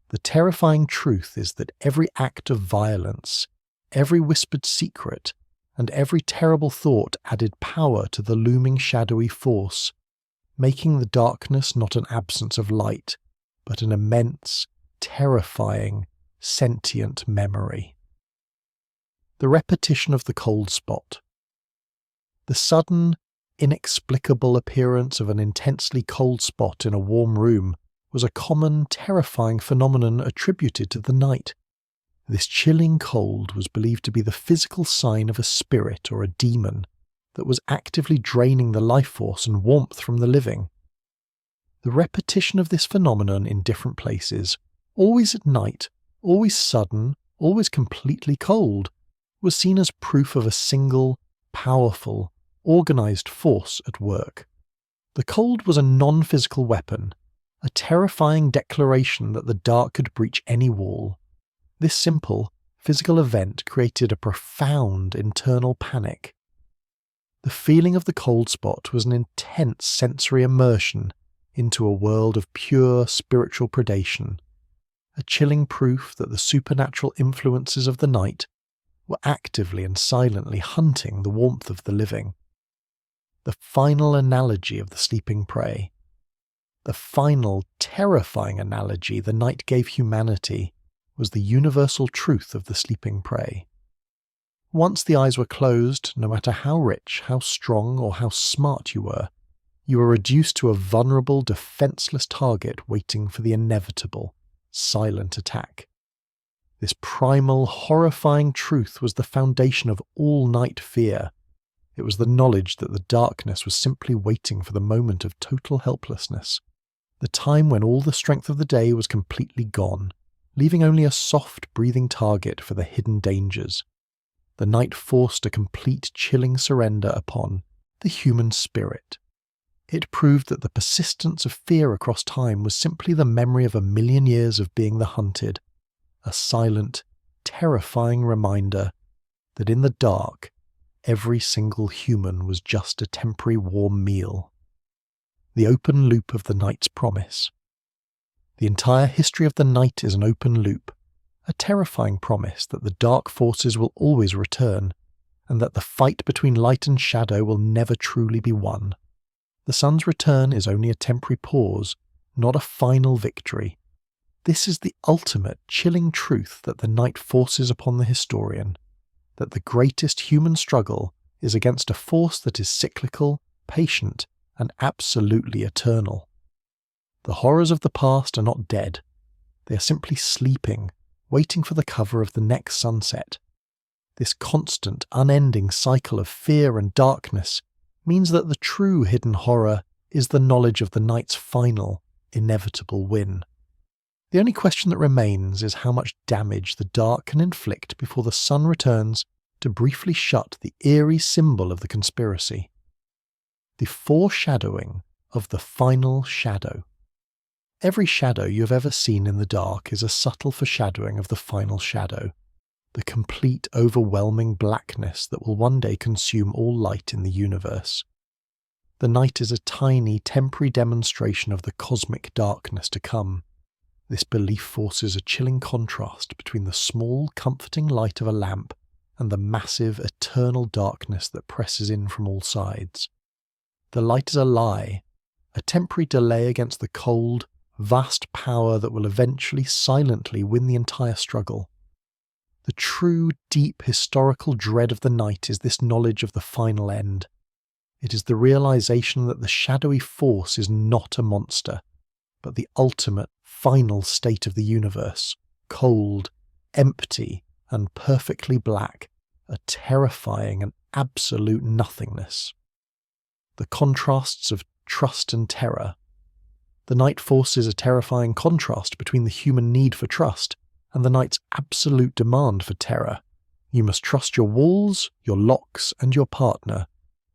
The terrifying truth is that every act of violence, every whispered secret, and every terrible thought added power to the looming shadowy force, making the darkness not an absence of light, but an immense, terrifying, sentient memory. The repetition of the cold spot. The sudden, inexplicable appearance of an intensely cold spot in a warm room was a common, terrifying phenomenon attributed to the night. This chilling cold was believed to be the physical sign of a spirit or a demon that was actively draining the life force and warmth from the living. The repetition of this phenomenon in different places, always at night, always sudden, always completely cold, was seen as proof of a single, powerful, organized force at work. The cold was a non-physical weapon, a terrifying declaration that the dark could breach any wall. This simple, physical event created a profound internal panic. The feeling of the cold spot was an intense sensory immersion into a world of pure spiritual predation, a chilling proof that the supernatural influences of the night were actively and silently hunting the warmth of the living. The final analogy of the sleeping prey, the final terrifying analogy the night gave humanity, was the universal truth of the sleeping prey. Once the eyes were closed, no matter how rich, how strong, or how smart you were reduced to a vulnerable, defenseless target waiting for the inevitable, silent attack. This primal, horrifying truth was the foundation of all night fear. It was the knowledge that the darkness was simply waiting for the moment of total helplessness, the time when all the strength of the day was completely gone, leaving only a soft, breathing target for the hidden dangers. The night forced a complete chilling surrender upon the human spirit. It proved that the persistence of fear across time was simply the memory of 1,000,000 years of being the hunted, a silent, terrifying reminder that in the dark, every single human was just a temporary warm meal. the open loop of the night's promise. The entire history of the night is an open loop, a terrifying promise that the dark forces will always return, and that the fight between light and shadow will never truly be won. The sun's return is only a temporary pause, not a final victory. This is the ultimate chilling truth that the night forces upon the historian, that the greatest human struggle is against a force that is cyclical, patient, and absolutely eternal. The horrors of the past are not dead. They are simply sleeping, waiting for the cover of the next sunset. This constant, unending cycle of fear and darkness means that the true hidden horror is the knowledge of the night's final, inevitable win. The only question that remains is how much damage the dark can inflict before the sun returns to briefly shut the eerie symbol of the conspiracy. The foreshadowing of the final shadow. Every shadow you have ever seen in the dark is a subtle foreshadowing of the final shadow, the complete, overwhelming blackness that will one day consume all light in the universe. The night is a tiny, temporary demonstration of the cosmic darkness to come. This belief forces a chilling contrast between the small, comforting light of a lamp and the massive, eternal darkness that presses in from all sides. The light is a lie, a temporary delay against the cold, vast power that will eventually silently win the entire struggle. The true, deep, historical dread of the night is this knowledge of the final end. It is the realization that the shadowy force is not a monster, but the ultimate, final state of the universe, cold, empty, and perfectly black, a terrifying and absolute nothingness. The contrasts of trust and terror. The night forces a terrifying contrast between the human need for trust and the night's absolute demand for terror. You must trust your walls, your locks, and your partner,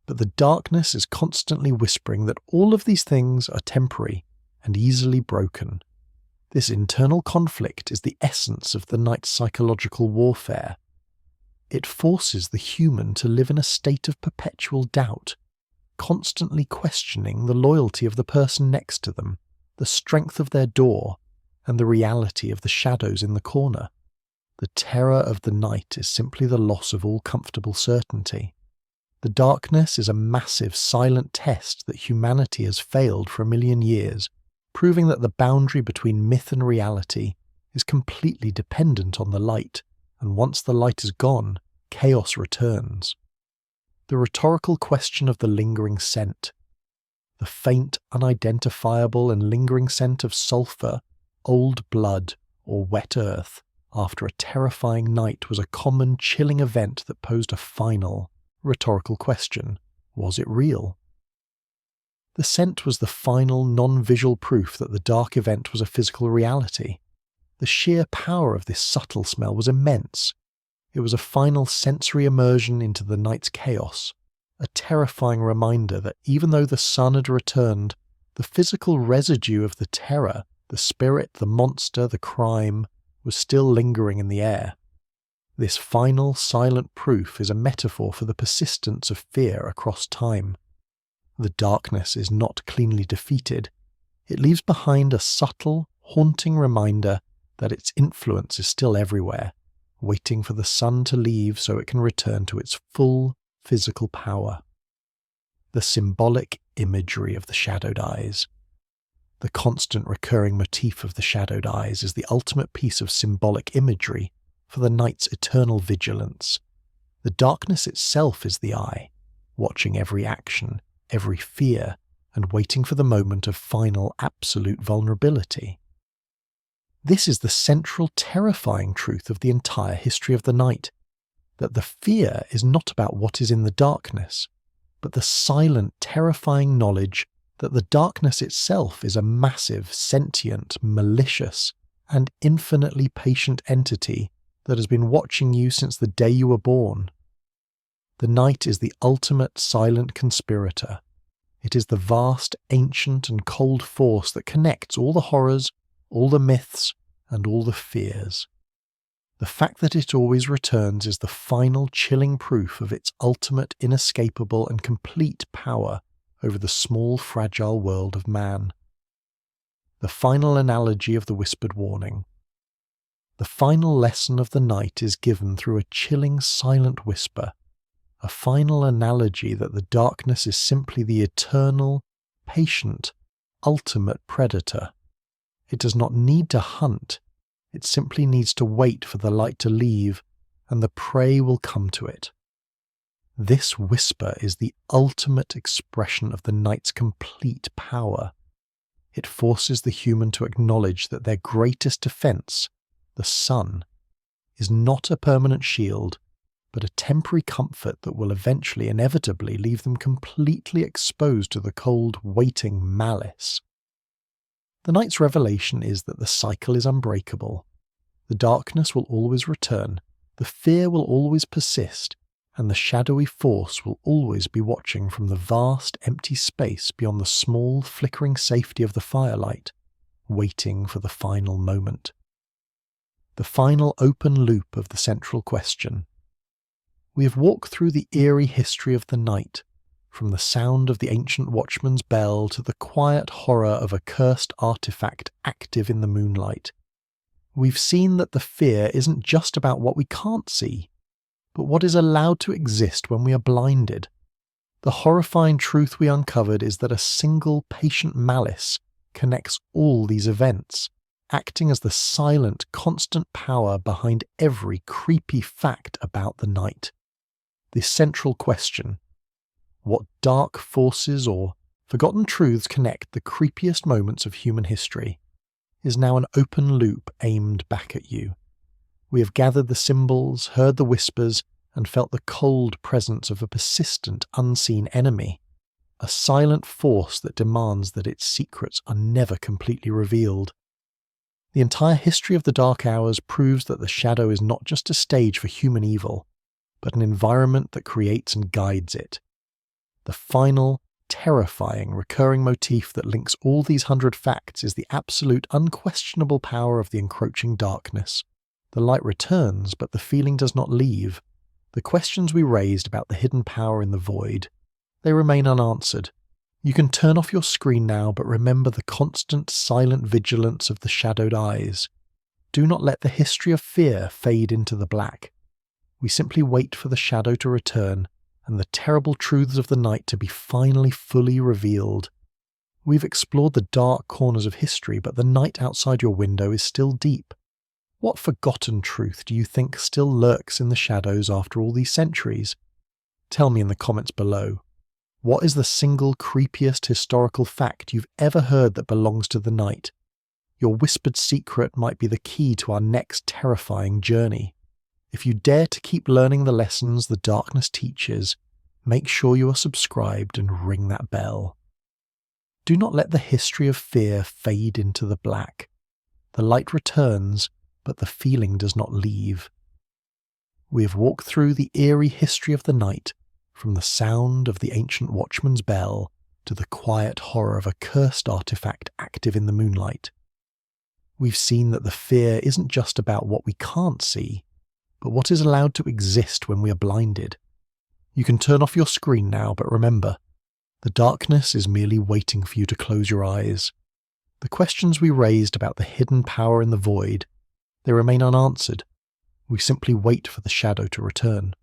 but the darkness is constantly whispering that all of these things are temporary and easily broken. This internal conflict is the essence of the night's psychological warfare. It forces the human to live in a state of perpetual doubt, constantly questioning the loyalty of the person next to them, the strength of their door, and the reality of the shadows in the corner. The terror of the night is simply the loss of all comfortable certainty. The darkness is a massive, silent test that humanity has failed for 1,000,000 years, proving that the boundary between myth and reality is completely dependent on the light, and once the light is gone, chaos returns. The rhetorical question of the lingering scent. The faint, unidentifiable and lingering scent of sulphur, old blood, or wet earth after a terrifying night was a common, chilling event that posed a final, rhetorical question. Was it real? The scent was the final, non-visual proof that the dark event was a physical reality. The sheer power of this subtle smell was immense. It was a final sensory immersion into the night's chaos, a terrifying reminder that even though the sun had returned, the physical residue of the terror, the spirit, the monster, the crime, was still lingering in the air. This final, silent proof is a metaphor for the persistence of fear across time. The darkness is not cleanly defeated. It leaves behind a subtle, haunting reminder that its influence is still everywhere, waiting for the sun to leave so it can return to its full physical power. The symbolic imagery of the shadowed eyes. The constant recurring motif of the shadowed eyes is the ultimate piece of symbolic imagery for the night's eternal vigilance. The darkness itself is the eye, watching every action, every fear, and waiting for the moment of final, absolute vulnerability. This is the central, terrifying truth of the entire history of the night, that the fear is not about what is in the darkness, but the silent, terrifying knowledge that the darkness itself is a massive, sentient, malicious, and infinitely patient entity that has been watching you since the day you were born. The night is the ultimate silent conspirator. It is the vast, ancient, and cold force that connects all the horrors, all the myths, and all the fears. The fact that it always returns is the final chilling proof of its ultimate, inescapable, and complete power over the small, fragile world of man. The final analogy of the whispered warning. The final lesson of the night is given through a chilling, silent whisper, a final analogy that the darkness is simply the eternal, patient, ultimate predator. It does not need to hunt, it simply needs to wait for the light to leave, and the prey will come to it. This whisper is the ultimate expression of the night's complete power. It forces the human to acknowledge that their greatest defense, the sun, is not a permanent shield, but a temporary comfort that will eventually, inevitably, leave them completely exposed to the cold, waiting malice. The night's revelation is that the cycle is unbreakable. The darkness will always return, the fear will always persist, and the shadowy force will always be watching from the vast, empty space beyond the small, flickering safety of the firelight, waiting for the final moment. The final open loop of the central question. We have walked through the eerie history of the night, from the sound of the ancient watchman's bell to the quiet horror of a cursed artifact active in the moonlight. We've seen that the fear isn't just about what we can't see, but what is allowed to exist when we are blinded. The horrifying truth we uncovered is that a single patient malice connects all these events, acting as the silent, constant power behind every creepy fact about the night. The central question, what dark forces or forgotten truths connect the creepiest moments of human history, is now an open loop aimed back at you. We have gathered the symbols, heard the whispers, and felt the cold presence of a persistent, unseen enemy, a silent force that demands that its secrets are never completely revealed. The entire history of the Dark Hours proves that the shadow is not just a stage for human evil, but an environment that creates and guides it. The final, terrifying, recurring motif that links all these 100 facts is the absolute, unquestionable power of the encroaching darkness. The light returns, but the feeling does not leave. The questions we raised about the hidden power in the void, they remain unanswered. You can turn off your screen now, but remember the constant, silent vigilance of the shadowed eyes. Do not let the history of fear fade into the black. We simply wait for the shadow to return, and the terrible truths of the night to be finally fully revealed. We've explored the dark corners of history, but the night outside your window is still deep. What forgotten truth do you think still lurks in the shadows after all these centuries? Tell me in the comments below. What is the single creepiest historical fact you've ever heard that belongs to the night? Your whispered secret might be the key to our next terrifying journey. If you dare to keep learning the lessons the darkness teaches, make sure you are subscribed and ring that bell. Do not let the history of fear fade into the black. The light returns, but the feeling does not leave. We have walked through the eerie history of the night, from the sound of the ancient watchman's bell to the quiet horror of a cursed artifact active in the moonlight. We've seen that the fear isn't just about what we can't see, but what is allowed to exist when we are blinded. You can turn off your screen now, but remember, the darkness is merely waiting for you to close your eyes. The questions we raised about the hidden power in the void, they remain unanswered. We simply wait for the shadow to return.